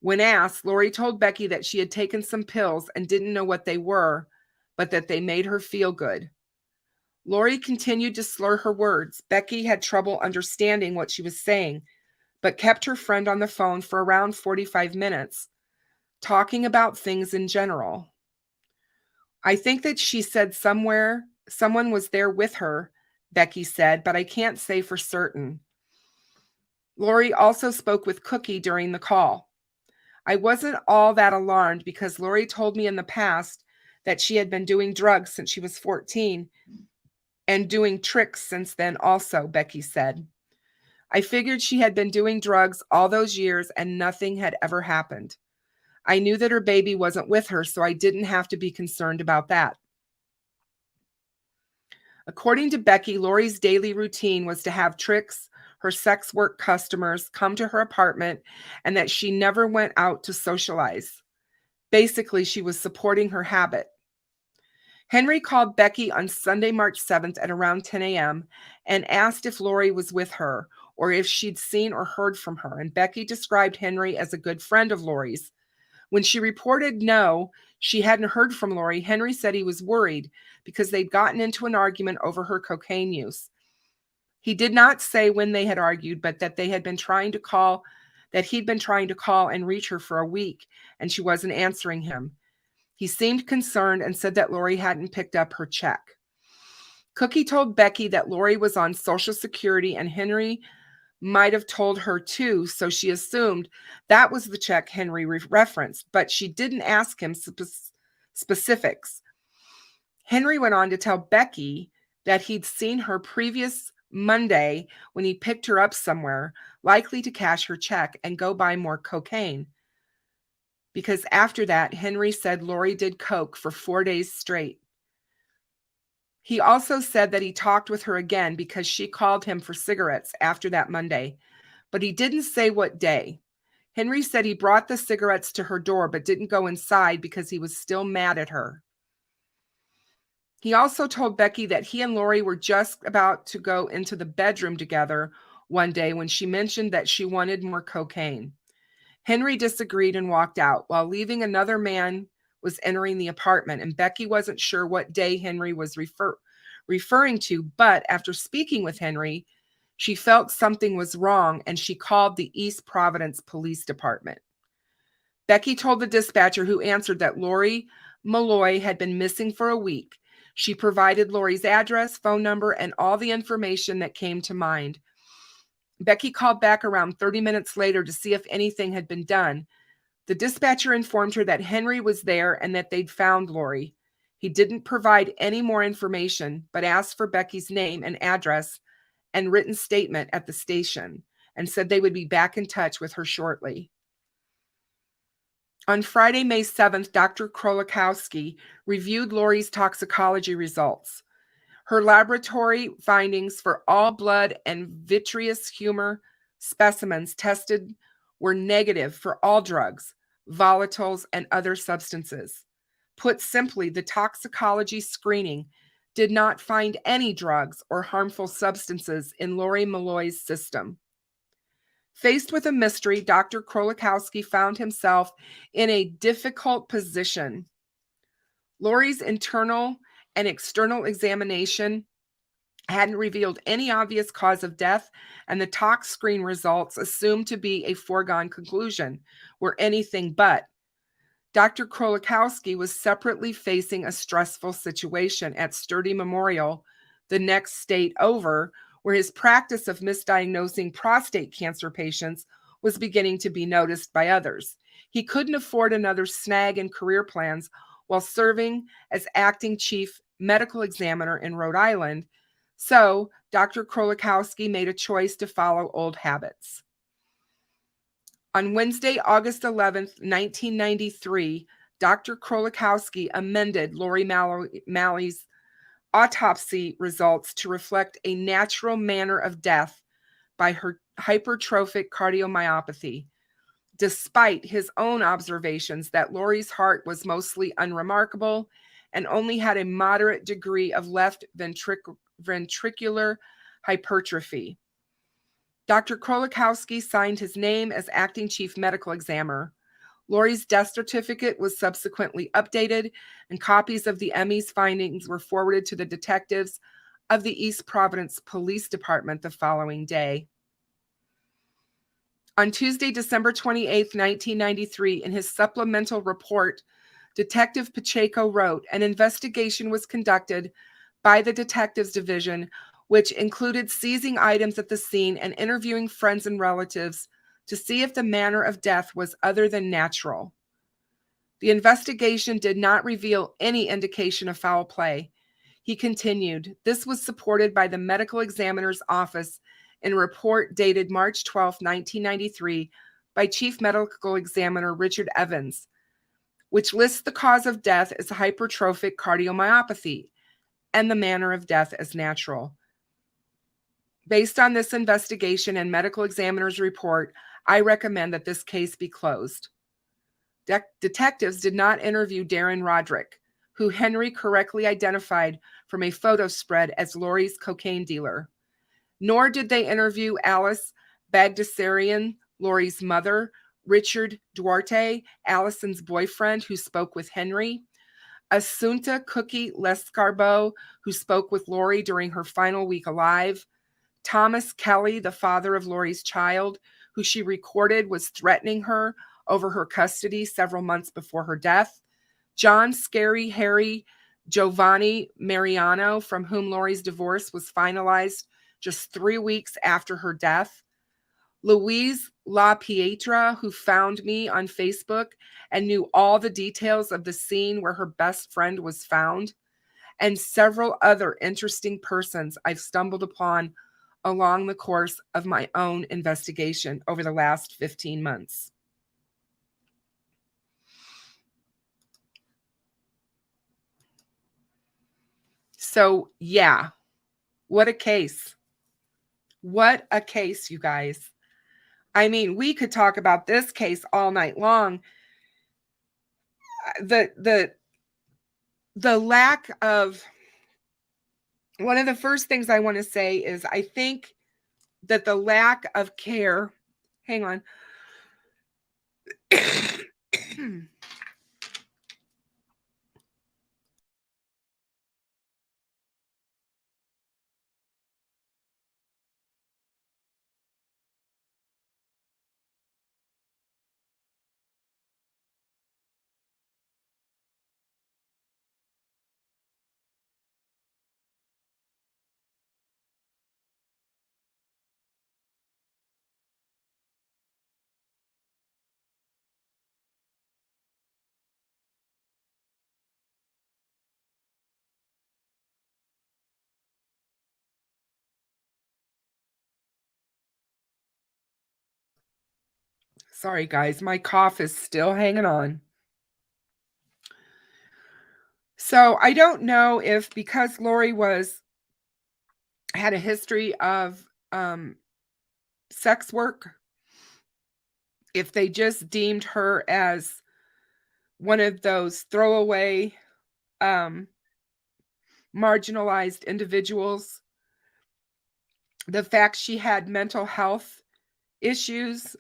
When asked, Lori told Becky that she had taken some pills and didn't know what they were, but that they made her feel good. Lori continued to slur her words. Becky had trouble understanding what she was saying, but kept her friend on the phone for around 45 minutes, talking about things in general. I think that she said somewhere someone was there with her, Becky said, but I can't say for certain. Lori also spoke with Cookie during the call. I wasn't all that alarmed because Lori told me in the past that she had been doing drugs since she was 14 and doing tricks since then also, Becky said. I figured she had been doing drugs all those years and nothing had ever happened. I knew that her baby wasn't with her, so I didn't have to be concerned about that. According to Becky, Lori's daily routine was to have Trix, her sex work customers, come to her apartment, and that she never went out to socialize. Basically, she was supporting her habit. Henry called Becky on Sunday, March 7th at around 10 a.m. and asked if Lori was with her or if she'd seen or heard from her, and Becky described Henry as a good friend of Lori's. When she reported no, she hadn't heard from Lori, Henry said he was worried because they'd gotten into an argument over her cocaine use. He did not say when they had argued, but that they had been trying to call, that he'd been trying to call and reach her for a week, and she wasn't answering him. He seemed concerned and said that Lori hadn't picked up her check. Cookie told Becky that Lori was on Social Security and Henry might have told her too, so she assumed that was the check Henry referenced, but she didn't ask him specifics. Henry went on to tell Becky that he'd seen her previous Monday when he picked her up somewhere, likely to cash her check and go buy more cocaine. Because after that, Henry said Lori did coke for 4 days straight. He also said that he talked with her again because she called him for cigarettes after that Monday, but he didn't say what day. Henry said he brought the cigarettes to her door but didn't go inside because he was still mad at her. He also told Becky that he and Lori were just about to go into the bedroom together one day when she mentioned that she wanted more cocaine. Henry disagreed and walked out while leaving another man was entering the apartment, and Becky wasn't sure what day Henry was referring to, but after speaking with Henry, she felt something was wrong and she called the East Providence Police Department. Becky told the dispatcher who answered that Lee Malloy had been missing for a week. She provided Lori's address, phone number, and all the information that came to mind. Becky called back around 30 minutes later to see if anything had been done. The dispatcher informed her that Henry was there and that they'd found Lori. He didn't provide any more information, but asked for Becky's name and address and written statement at the station and said they would be back in touch with her shortly. On Friday, May 7th, Dr. Krolikowski reviewed Lori's toxicology results. Her laboratory findings for all blood and vitreous humor specimens tested were negative for all drugs, volatiles, and other substances. Put simply, the toxicology screening did not find any drugs or harmful substances in Lee Malloy's system. Faced with a mystery, Dr. Krolikowski found himself in a difficult position. Lori's internal and external examination hadn't revealed any obvious cause of death, and the tox screen results assumed to be a foregone conclusion were anything but. Dr. Krolikowski was separately facing a stressful situation at Sturdy Memorial, the next state over, where his practice of misdiagnosing prostate cancer patients was beginning to be noticed by others. He couldn't afford another snag in career plans while serving as acting chief medical examiner in Rhode Island, so Dr. Krolikowski made a choice to follow old habits. On Wednesday, August 11th, 1993, Dr. Krolikowski amended Lee Malloy's autopsy results to reflect a natural manner of death by her hypertrophic cardiomyopathy, despite his own observations that Lori's heart was mostly unremarkable and only had a moderate degree of left ventricular hypertrophy. Dr. Krolikowski signed his name as acting chief medical examiner. Lori's death certificate was subsequently updated, and copies of the ME's findings were forwarded to the detectives of the East Providence Police Department the following day. On Tuesday, December 28, 1993, in his supplemental report, Detective Pacheco wrote, "An investigation was conducted by the Detectives Division, which included seizing items at the scene and interviewing friends and relatives to see if the manner of death was other than natural. The investigation did not reveal any indication of foul play." He continued, "This was supported by the medical examiner's office in a report dated March 12, 1993, by Chief Medical Examiner Richard Evans, which lists the cause of death as hypertrophic cardiomyopathy and the manner of death as natural. Based on this investigation and medical examiner's report, I recommend that this case be closed." Detectives did not interview Darren Roderick, who Henry correctly identified from a photo spread as Lori's cocaine dealer. Nor did they interview Alice Bagdasarian, Lori's mother, Richard Duarte, Allison's boyfriend, who spoke with Henry, Assunta Cookie Lescarbot, who spoke with Lori during her final week alive, Thomas Kelly, the father of Lori's child, who she recorded was threatening her over her custody several months before her death, John Scary Harry Giovanni Mariano, from whom Lori's divorce was finalized just 3 weeks after her death, Louise La Pietra, who found me on Facebook and knew all the details of the scene where her best friend was found, and several other interesting persons I've stumbled upon along the course of my own investigation over the last 15 months. So, yeah, what a case. What a case, you guys. I mean, we could talk about this case all night long. The lack of, one of the first things I want to say is I think that the lack of care, hang on. Sorry, guys, my cough is still hanging on. So I don't know if, because Lori was had a history of sex work, if they just deemed her as one of those throwaway, marginalized individuals, the fact she had mental health issues,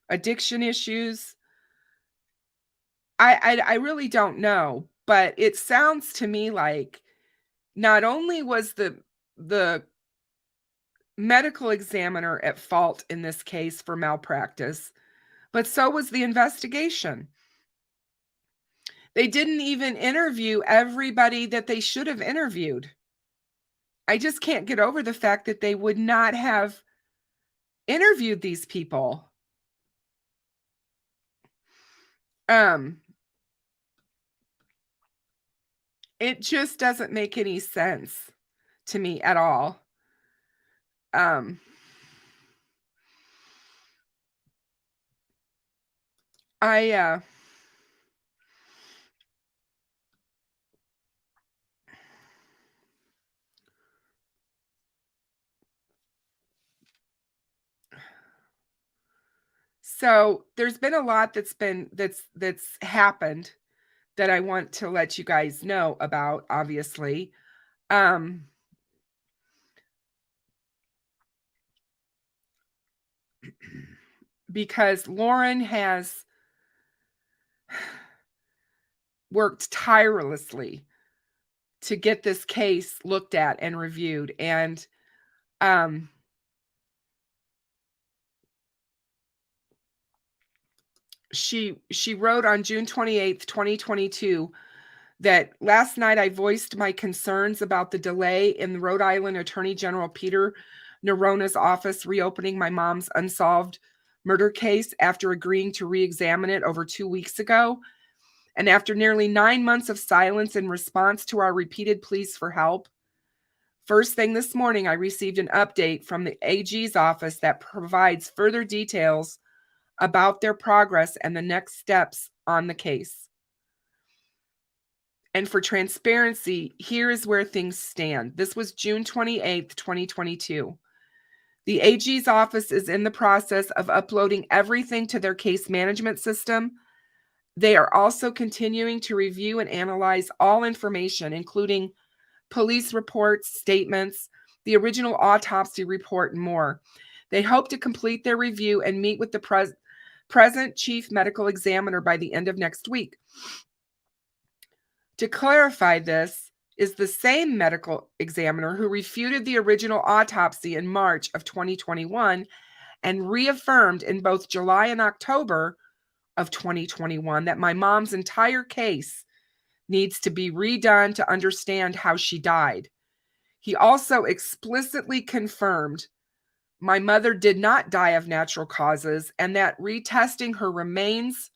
addiction issues, I really don't know, but it sounds to me like not only was the medical examiner at fault in this case for malpractice, but so was the investigation. They didn't even interview everybody that they should have interviewed. I just can't get over the fact that they would not have interviewed these people. It just doesn't make any sense to me at all. So there's been a lot that's happened that I want to let you guys know about, obviously. Because Lauren has worked tirelessly to get this case looked at and reviewed. And she wrote on June 28th, 2022, that last night I voiced my concerns about the delay in the Rhode Island Attorney General Peter Nerona's office reopening my mom's unsolved murder case after agreeing to re-examine it over 2 weeks ago. And after nearly 9 months of silence in response to our repeated pleas for help, first thing this morning, I received an update from the AG's office that provides further details about their progress and the next steps on the case. And for transparency, here is where things stand. This was June 28th, 2022. The AG's office is in the process of uploading everything to their case management system. They are also continuing to review and analyze all information, including police reports, statements, the original autopsy report, and more. They hope to complete their review and meet with the present chief medical examiner by the end of next week. To clarify, this is the same medical examiner who refuted the original autopsy in March of 2021 and reaffirmed in both July and October of 2021 that my mom's entire case needs to be redone to understand how she died. He also explicitly confirmed my mother did not die of natural causes and that retesting her remains,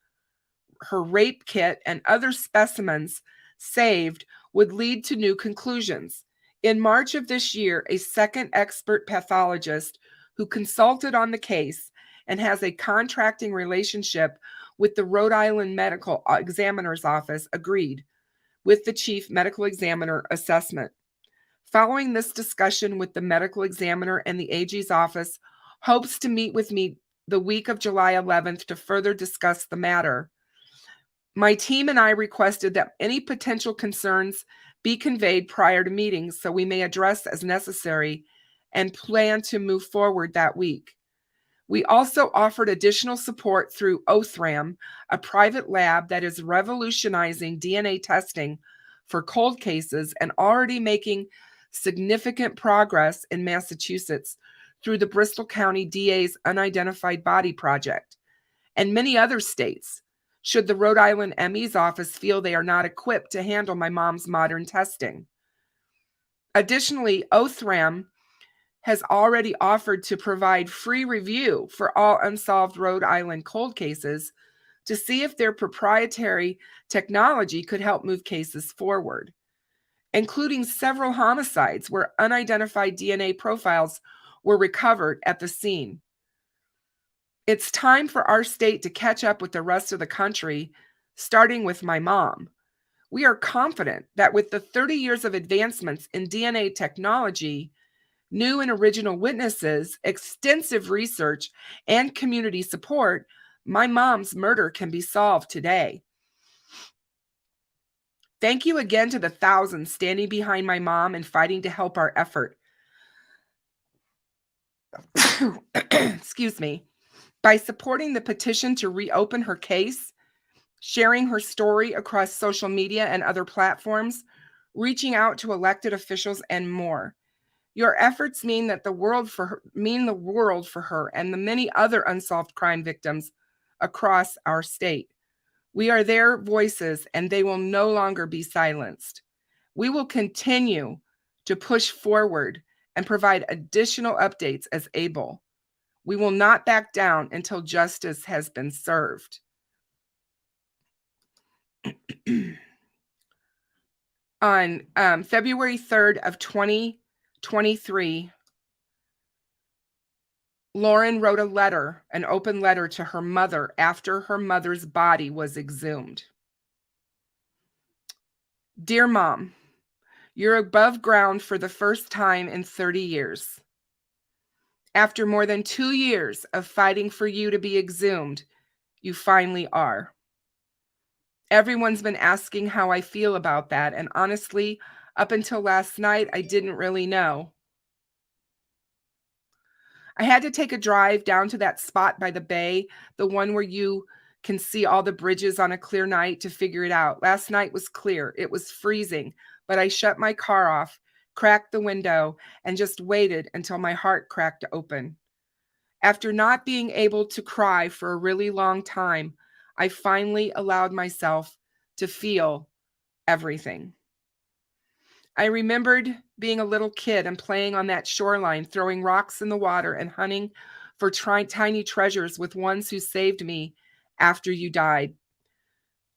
her rape kit, and other specimens saved would lead to new conclusions. In March of this year, a second expert pathologist who consulted on the case and has a contracting relationship with the Rhode Island Medical Examiner's Office agreed with the chief medical examiner assessment. Following this discussion with the medical examiner and the AG's office, hopes to meet with me the week of July 11th to further discuss the matter. My team and I requested that any potential concerns be conveyed prior to meetings so we may address as necessary and plan to move forward that week. We also offered additional support through Othram, a private lab that is revolutionizing DNA testing for cold cases and already making significant progress in Massachusetts through the Bristol County DA's Unidentified Body Project and many other states, should the Rhode Island ME's office feel they are not equipped to handle my mom's modern testing. Additionally, Othram has already offered to provide free review for all unsolved Rhode Island cold cases to see if their proprietary technology could help move cases forward, including several homicides where unidentified DNA profiles were recovered at the scene. It's time for our state to catch up with the rest of the country, starting with my mom. We are confident that with the 30 years of advancements in DNA technology, new and original witnesses, extensive research, and community support, my mom's murder can be solved today. Thank you again to the thousands standing behind my mom and fighting to help our effort. Excuse me. By supporting the petition to reopen her case, sharing her story across social media and other platforms, reaching out to elected officials, and more. Your efforts mean the world for her and the many other unsolved crime victims across our state. We are their voices, and they will no longer be silenced. We will continue to push forward and provide additional updates as able. We will not back down until justice has been served. On February 3rd of 2023, Lauren wrote a letter, an open letter to her mother after her mother's body was exhumed. Dear Mom, you're above ground for the first time in 30 years. After more than 2 years of fighting for you to be exhumed, you finally are. Everyone's been asking how I feel about that, and honestly, up until last night, I didn't really know. I had to take a drive down to that spot by the bay, the one where you can see all the bridges on a clear night, to figure it out. Last night was clear. It was freezing, but I shut my car off, cracked the window, and just waited until my heart cracked open. After not being able to cry for a really long time, I finally allowed myself to feel everything. I remembered being a little kid and playing on that shoreline, throwing rocks in the water and hunting for tiny treasures with ones who saved me after you died.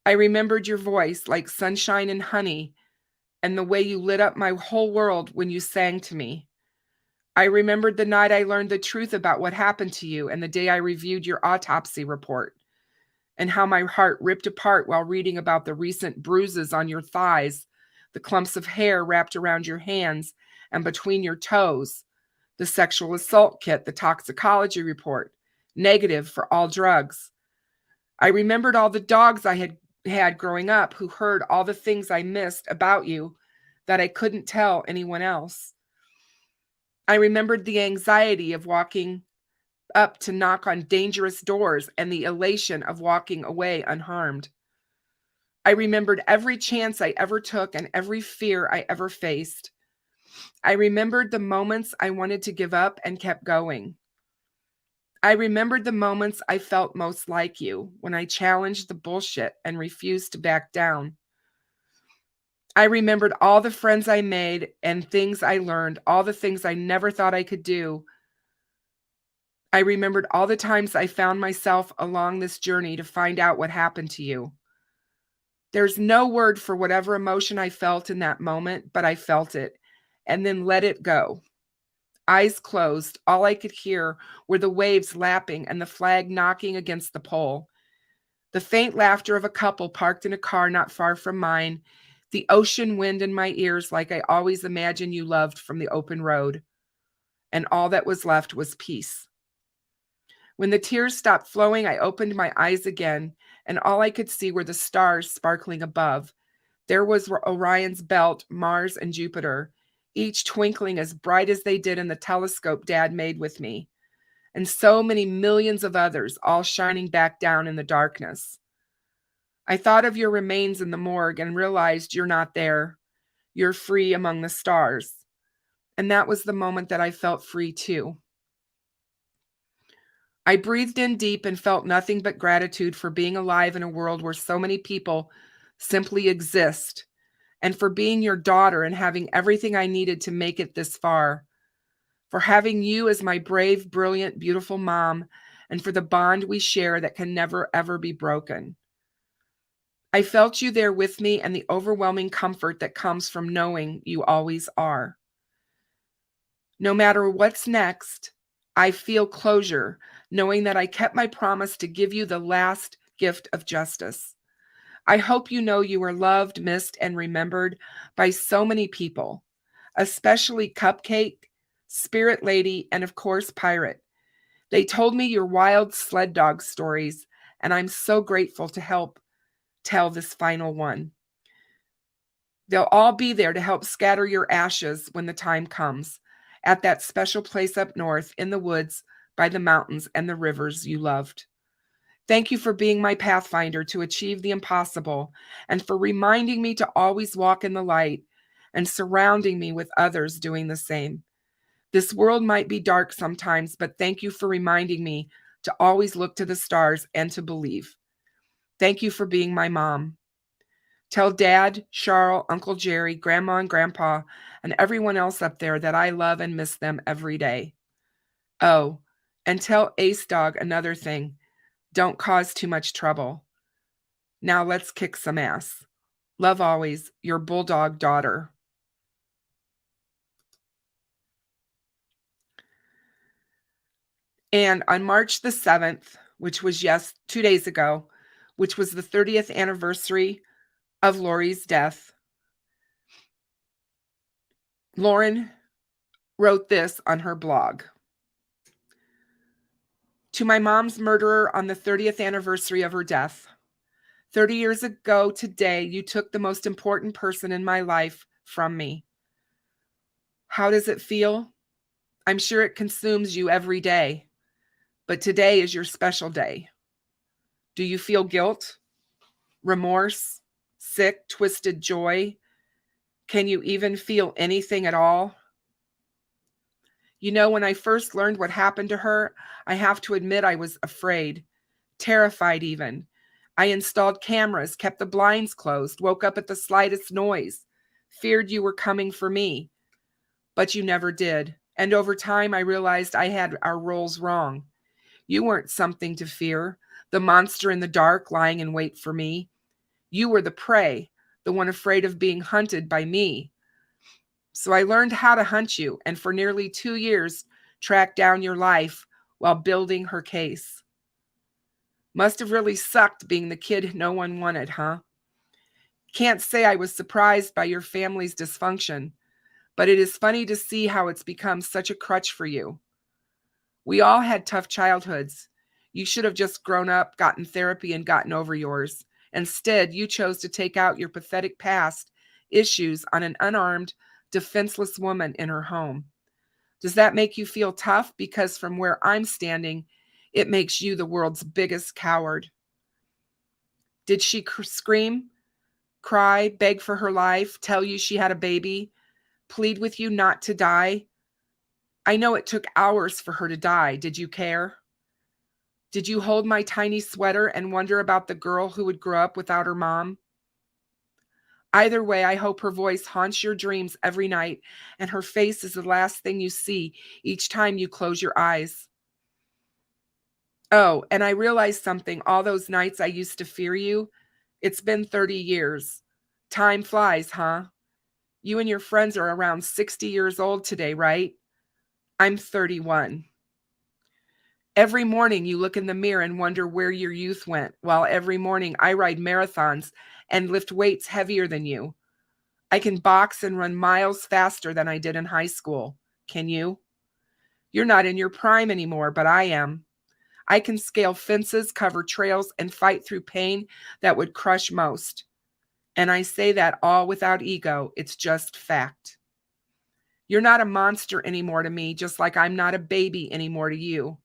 I remembered your voice like sunshine and honey, and the way you lit up my whole world when you sang to me. I remembered the night I learned the truth about what happened to you, and the day I reviewed your autopsy report, and how my heart ripped apart while reading about the recent bruises on your thighs, the clumps of hair wrapped around your hands and between your toes, the sexual assault kit, the toxicology report, negative for all drugs. I remembered all the dogs I had growing up who heard all the things I missed about you that I couldn't tell anyone else. I remembered the anxiety of walking up to knock on dangerous doors and the elation of walking away unharmed. I remembered every chance I ever took and every fear I ever faced. I remembered the moments I wanted to give up and kept going. I remembered the moments I felt most like you, when I challenged the bullshit and refused to back down. I remembered all the friends I made and things I learned, all the things I never thought I could do. I remembered all the times I found myself along this journey to find out what happened to you. There's no word for whatever emotion I felt in that moment, but I felt it and then let it go. Eyes closed, all I could hear were the waves lapping and the flag knocking against the pole. The faint laughter of a couple parked in a car not far from mine, the ocean wind in my ears like I always imagined you loved from the open road. And all that was left was peace. When the tears stopped flowing, I opened my eyes again, and all I could see were the stars sparkling above. There was Orion's belt, Mars, and Jupiter, each twinkling as bright as they did in the telescope Dad made with me, and so many millions of others, all shining back down in the darkness. I thought of your remains in the morgue and realized you're not there. You're free among the stars. And that was the moment that I felt free too. I breathed in deep and felt nothing but gratitude for being alive in a world where so many people simply exist, and for being your daughter and having everything I needed to make it this far, for having you as my brave, brilliant, beautiful mom, and for the bond we share that can never, ever be broken. I felt you there with me and the overwhelming comfort that comes from knowing you always are. No matter what's next, I feel closure, knowing that I kept my promise to give you the last gift of justice. I hope you know you are loved, missed, and remembered by so many people, especially Cupcake, Spirit Lady, and of course, Pirate. They told me your wild sled dog stories, and I'm so grateful to help tell this final one. They'll all be there to help scatter your ashes when the time comes, at that special place up north in the woods by the mountains and the rivers you loved. Thank you for being my pathfinder to achieve the impossible and for reminding me to always walk in the light and surrounding me with others doing the same. This world might be dark sometimes, but thank you for reminding me to always look to the stars and to believe. Thank you for being my mom. Tell Dad, Charles, Uncle Jerry, Grandma and Grandpa, and everyone else up there that I love and miss them every day. Oh, and tell Ace Dog another thing. Don't cause too much trouble. Now let's kick some ass. Love always, your bulldog daughter. And on March the 7th, which was 2 days ago, which was the 30th anniversary of Lori's death, Lauren wrote this on her blog. To my mom's murderer on the 30th anniversary of her death. 30 years ago today, you took the most important person in my life from me. How does it feel? I'm sure it consumes you every day, but today is your special day. Do you feel guilt, remorse, sick, twisted joy? Can you even feel anything at all? You know, when I first learned what happened to her, I have to admit I was afraid, terrified even. I installed cameras, kept the blinds closed, woke up at the slightest noise, feared you were coming for me. But you never did. And over time, I realized I had our roles wrong. You weren't something to fear, the monster in the dark lying in wait for me. You were the prey, the one afraid of being hunted by me. So I learned how to hunt you, and for nearly 2 years, tracked down your life while building her case. Must have really sucked being the kid no one wanted, huh? Can't say I was surprised by your family's dysfunction, but it is funny to see how it's become such a crutch for you. We all had tough childhoods. You should have just grown up, gotten therapy, and gotten over yours. Instead, you chose to take out your pathetic past issues on an unarmed, defenseless woman in her home. Does that make you feel tough? Because from where I'm standing, it makes you the world's biggest coward. Did she scream, cry, beg for her life, tell you she had a baby, plead with you not to die? I know it took hours for her to die. Did you care? Did you hold my tiny sweater and wonder about the girl who would grow up without her mom? Either way, I hope her voice haunts your dreams every night, and her face is the last thing you see each time you close your eyes. Oh, and I realized something all those nights I used to fear you. It's been 30 years. Time flies, huh? You and your friends are around 60 years old today, right? I'm 31. Every morning you look in the mirror and wonder where your youth went, while every morning I ride marathons and lift weights heavier than you. I can box and run miles faster than I did in high school. Can you? You're not in your prime anymore, but I am. I can scale fences, cover trails, and fight through pain that would crush most. And I say that all without ego. It's just fact. You're not a monster anymore to me, just like I'm not a baby anymore to you.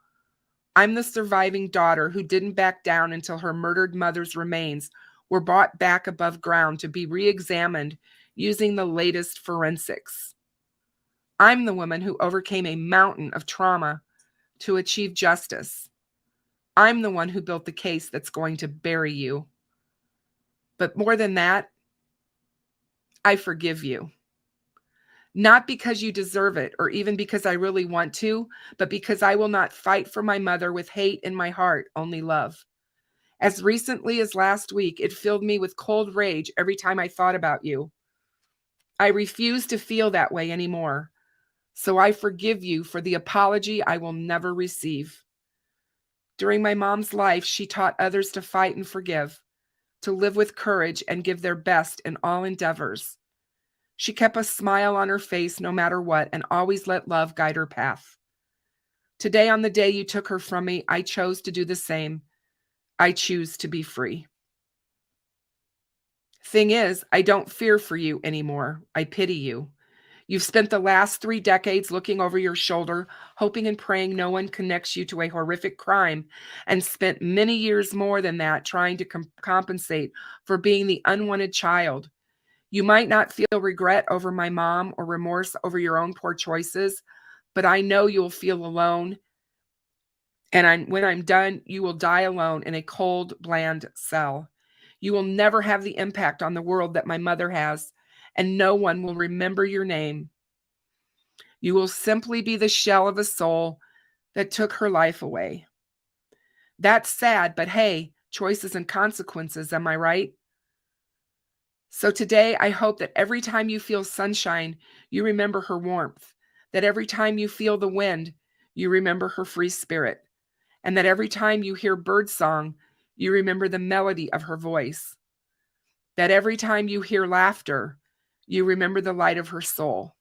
I'm the surviving daughter who didn't back down until her murdered mother's remains were brought back above ground to be re-examined using the latest forensics. I'm the woman who overcame a mountain of trauma to achieve justice. I'm the one who built the case that's going to bury you. But more than that, I forgive you. Not because you deserve it or even because I really want to, but because I will not fight for my mother with hate in my heart, only love. As recently as last week, it filled me with cold rage every time I thought about you. I refuse to feel that way anymore. So I forgive you for the apology I will never receive. During my mom's life, she taught others to fight and forgive, to live with courage and give their best in all endeavors. She kept a smile on her face no matter what and always let love guide her path. Today, on the day you took her from me, I chose to do the same. I choose to be free. Thing is, I don't fear for you anymore. I pity you. You've spent the last 3 decades looking over your shoulder, hoping and praying no one connects you to a horrific crime, and spent many years more than that trying to compensate for being the unwanted child. You might not feel regret over my mom or remorse over your own poor choices, but I know you'll feel alone. And when I'm done, you will die alone in a cold, bland cell. You will never have the impact on the world that my mother has, and no one will remember your name. You will simply be the shell of a soul that took her life away. That's sad, but hey, choices and consequences, am I right? So today, I hope that every time you feel sunshine, you remember her warmth, that every time you feel the wind, you remember her free spirit, and that every time you hear birdsong, you remember the melody of her voice, that every time you hear laughter, you remember the light of her soul.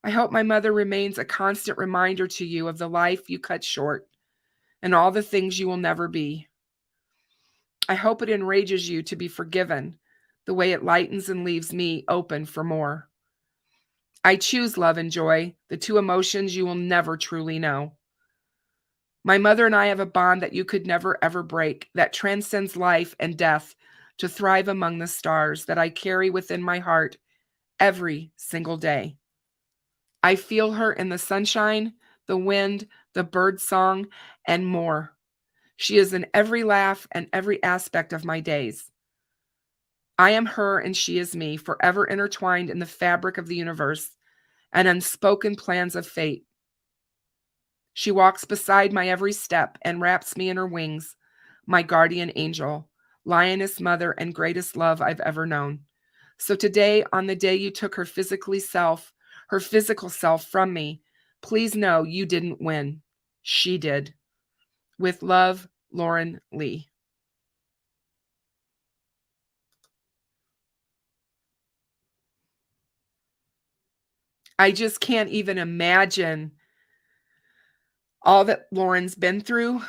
I hope my mother remains a constant reminder to you of the life you cut short and all the things you will never be. I hope it enrages you to be forgiven the way it lightens and leaves me open for more. I choose love and joy, the 2 emotions you will never truly know. My mother and I have a bond that you could never ever break, that transcends life and death to thrive among the stars, that I carry within my heart every single day. I feel her in the sunshine, the wind, the bird song, and more. She is in every laugh and every aspect of my days. I am her and she is me, forever intertwined in the fabric of the universe and unspoken plans of fate. She walks beside my every step and wraps me in her wings, my guardian angel, lioness mother and greatest love I've ever known. So today, on the day you took her physical self from me, please know you didn't win. She did. With love, Lauren Lee. I just can't even imagine all that Lauren's been through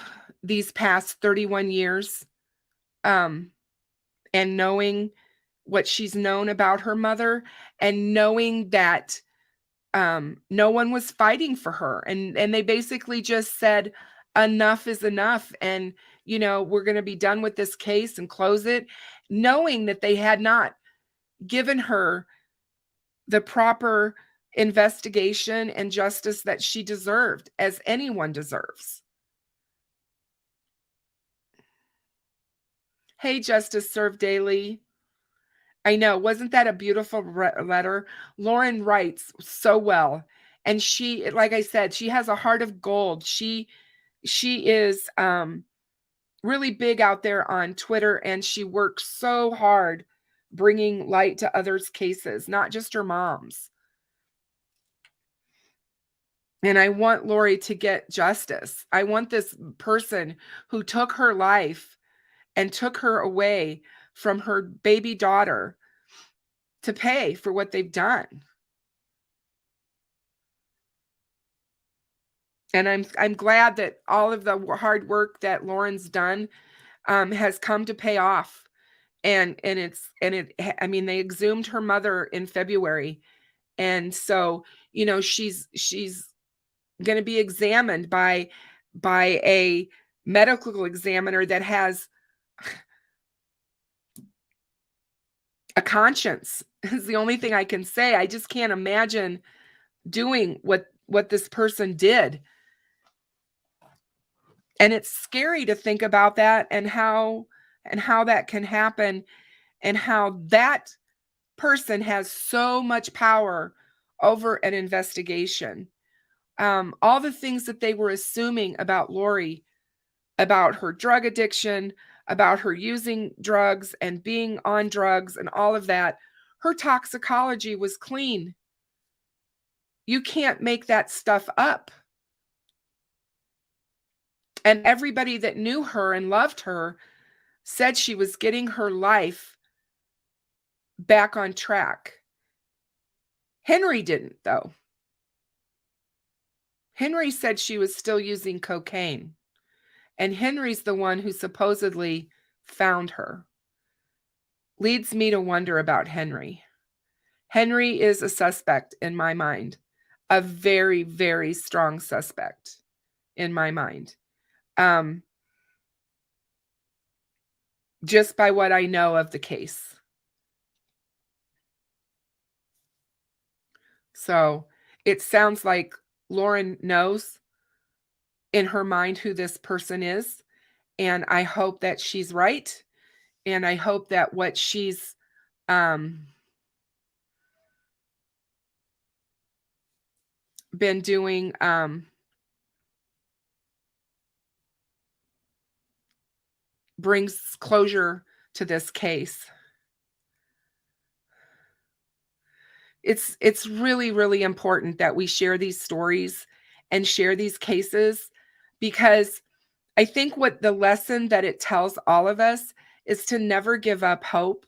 these past 31 years, and knowing what she's known about her mother, and knowing that no one was fighting for her, and they basically just said enough is enough, and we're going to be done with this case and close it, knowing that they had not given her the proper investigation and justice that she deserved, as anyone deserves. Hey, Justice Served Daily. I know. Wasn't that a beautiful letter? Lauren writes so well. And she, like I said, she has a heart of gold. She is really big out there on Twitter, and she works so hard bringing light to others' cases, not just her mom's. And I want Lori to get justice. I want this person who took her life and took her away from her baby daughter to pay for what they've done. And I'm glad that all of the hard work that Lauren's done has come to pay off. And I mean, they exhumed her mother in February, and so she's going to be examined by a medical examiner that has a conscience. Is the only thing I can say. I just can't imagine doing what this person did. And it's scary to think about that, and how that can happen, and how that person has so much power over an investigation. All the things that they were assuming about Lori, about her drug addiction, about her using drugs and being on drugs and all of that, her toxicology was clean. You can't make that stuff up. And everybody that knew her and loved her said she was getting her life back on track. Henry didn't, though. Henry said she was still using cocaine, and Henry's the one who supposedly found her. Leads me to wonder about Henry. Henry is a suspect in my mind, a very, very strong suspect in my mind. Just by what I know of the case. So it sounds like Lauren knows in her mind who this person is. And I hope that she's right. And I hope that what she's been doing brings closure to this case. It's really, really important that we share these stories and share these cases, because I think what the lesson that it tells all of us is to never give up hope.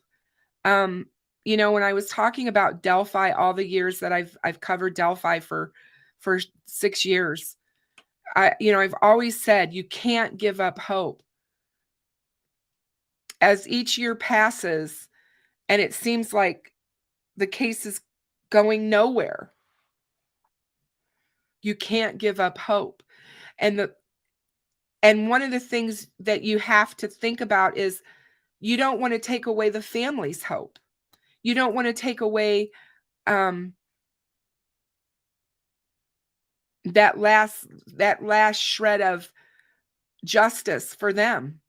You know, when I was talking about Delphi, all the years that I've covered Delphi for 6 years, I've always said you can't give up hope. As each year passes and it seems like the case is going nowhere, you can't give up hope. And one of the things that you have to think about is you don't want to take away the family's hope. You don't want to take away that last shred of justice for them.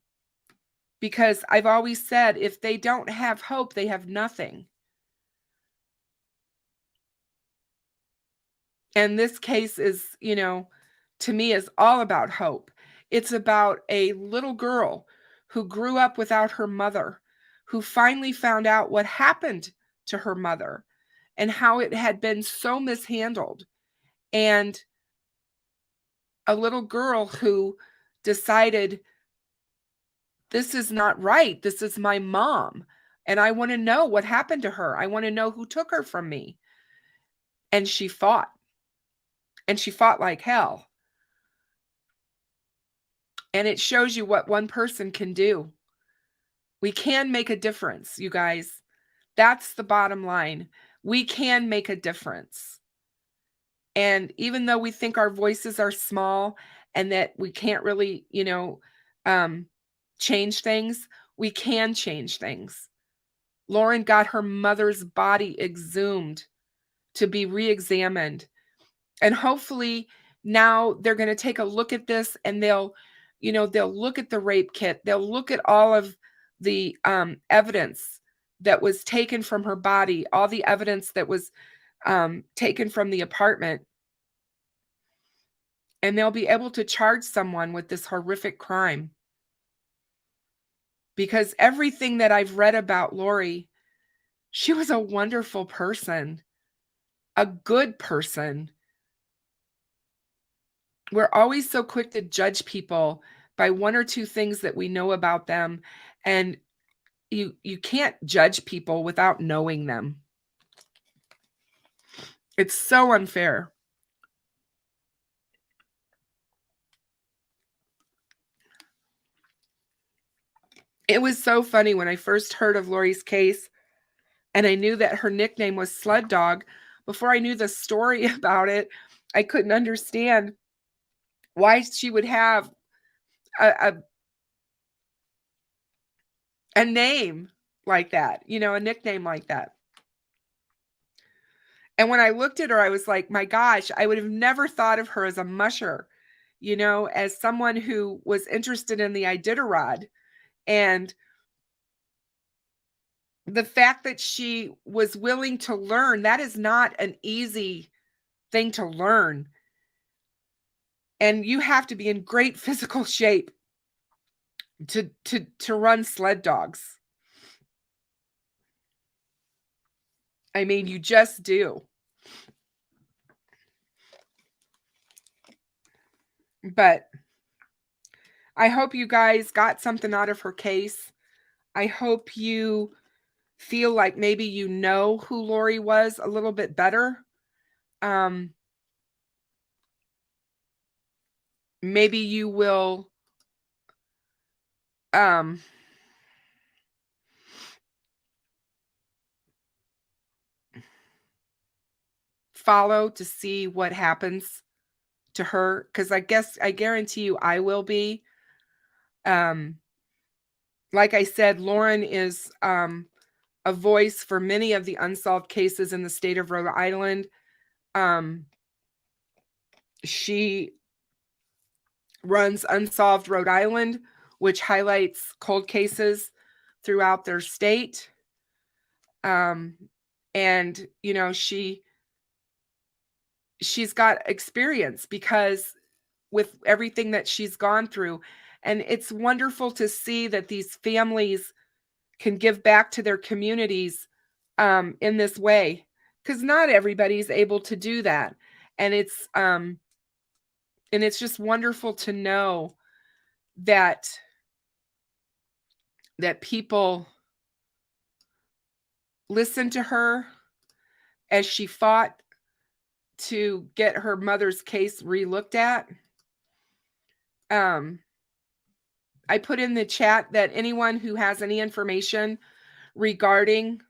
Because I've always said, if they don't have hope, they have nothing. And this case is, to me, is all about hope. It's about a little girl who grew up without her mother, who finally found out what happened to her mother and how it had been so mishandled. And a little girl who decided, this is not right. This is my mom. And I want to know what happened to her. I want to know who took her from me. And she fought. And she fought like hell. And it shows you what one person can do. We can make a difference, you guys. That's the bottom line. We can make a difference. And even though we think our voices are small and that we can't really, change things, we can change things. Lauren got her mother's body exhumed to be re-examined. And hopefully now they're going to take a look at this and they'll look at the rape kit. They'll look at all of the evidence that was taken from her body, all the evidence that was taken from the apartment. And they'll be able to charge someone with this horrific crime. Because everything that I've read about Lori, she was a wonderful person, a good person. We're always so quick to judge people by one or two things that we know about them. And you can't judge people without knowing them. It's so unfair. It was so funny when I first heard of Lori's case and I knew that her nickname was Sled Dog. Before I knew the story about it, I couldn't understand why she would have a name like that, a nickname like that. And when I looked at her, I was like, my gosh, I would have never thought of her as a musher, as someone who was interested in the Iditarod. And the fact that she was willing to learn, that is not an easy thing to learn. And you have to be in great physical shape to run sled dogs. I mean, you just do. But I hope you guys got something out of her case. I hope you feel like maybe you know who Lori was a little bit better, maybe you will follow to see what happens to her, because I guarantee you I will be. Like I said, Lauren is a voice for many of the unsolved cases in the state of Rhode Island. She runs Unsolved Rhode Island, which highlights cold cases throughout their state. And you know, she's got experience because with everything that she's gone through. And it's wonderful to see that these families can give back to their communities in this way, because not everybody's able to do that. And it's just wonderful to know that people listened to her as she fought to get her mother's case re-looked at. I put in the chat that anyone who has any information regarding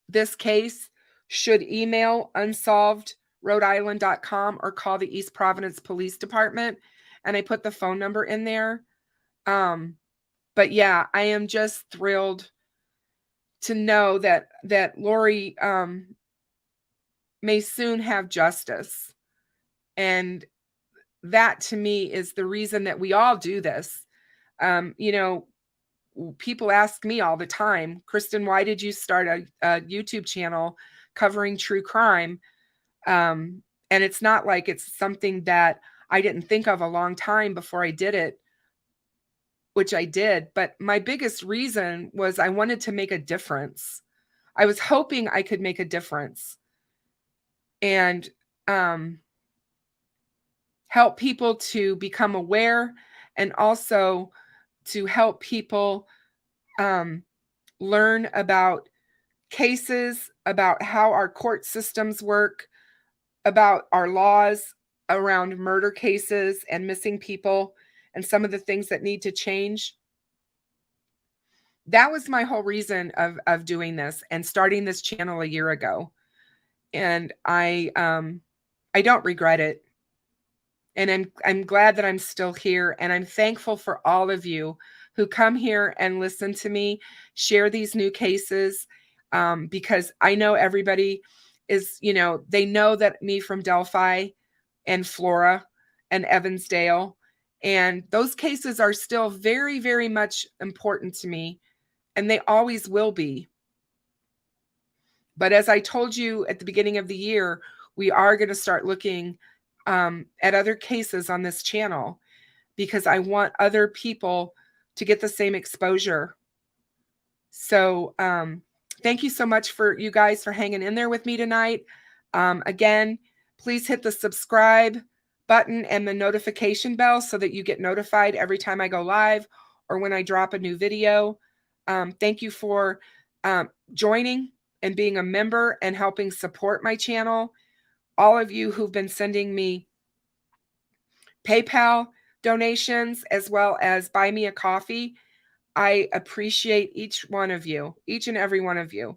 this case should email unsolvedrhodeisland.com or call the East Providence Police Department. And I put the phone number in there. But yeah, I am just thrilled to know that Lori may soon have justice. And that to me is the reason that we all do this. You know, people ask me all the time, Kristen, why did you start a YouTube channel covering true crime? And it's not like it's something that I didn't think of a long time before I did it, which I did. But my biggest reason was I wanted to make a difference. I was hoping I could make a difference and help people to become aware, and also to help people learn about cases, about how our court systems work, about our laws around murder cases and missing people, and some of the things that need to change. That was my whole reason of doing this and starting this channel a year ago. And I don't regret it. And I'm glad that I'm still here, and I'm thankful for all of you who come here and listen to me share these new cases, because I know everybody is, you know, they know that me from Delphi and Flora and Evansdale, and those cases are still very, very much important to me, and they always will be. But as I told you at the beginning of the year, we are going to start looking at other cases on this channel, because I want other people to get the same exposure. So thank you so much for you guys for hanging in there with me tonight. Again, please hit the subscribe button and the notification bell so that you get notified every time I go live or when I drop a new video. Thank you for joining and being a member and helping support my channel. All of you who've been sending me PayPal donations as well as buy me a coffee, I appreciate each one of you, each and every one of you.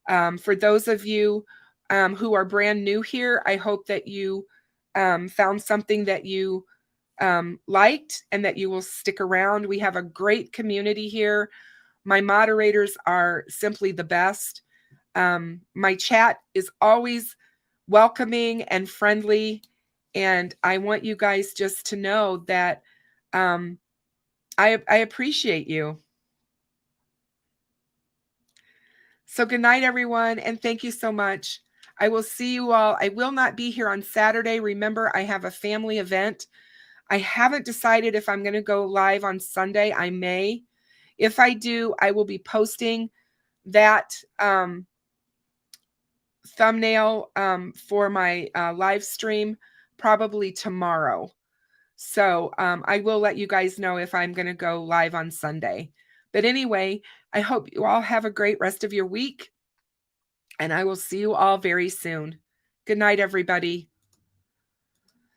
For those of you who are brand new here, I hope that you found something that you liked and that you will stick around. We have a great community here. My moderators are simply the best. My chat is always welcoming and friendly, and I want you guys just to know that I appreciate you. So good night, everyone, and thank you so much. I will see you all. I will not be here on Saturday. Remember, I have a family event. I haven't decided if I'm going to go live on Sunday. I may. If I do, I will be posting that thumbnail for my live stream probably tomorrow. So I will let you guys know if I'm going to go live on Sunday. But anyway, I hope you all have a great rest of your week, and I will see you all very soon. Good night, everybody.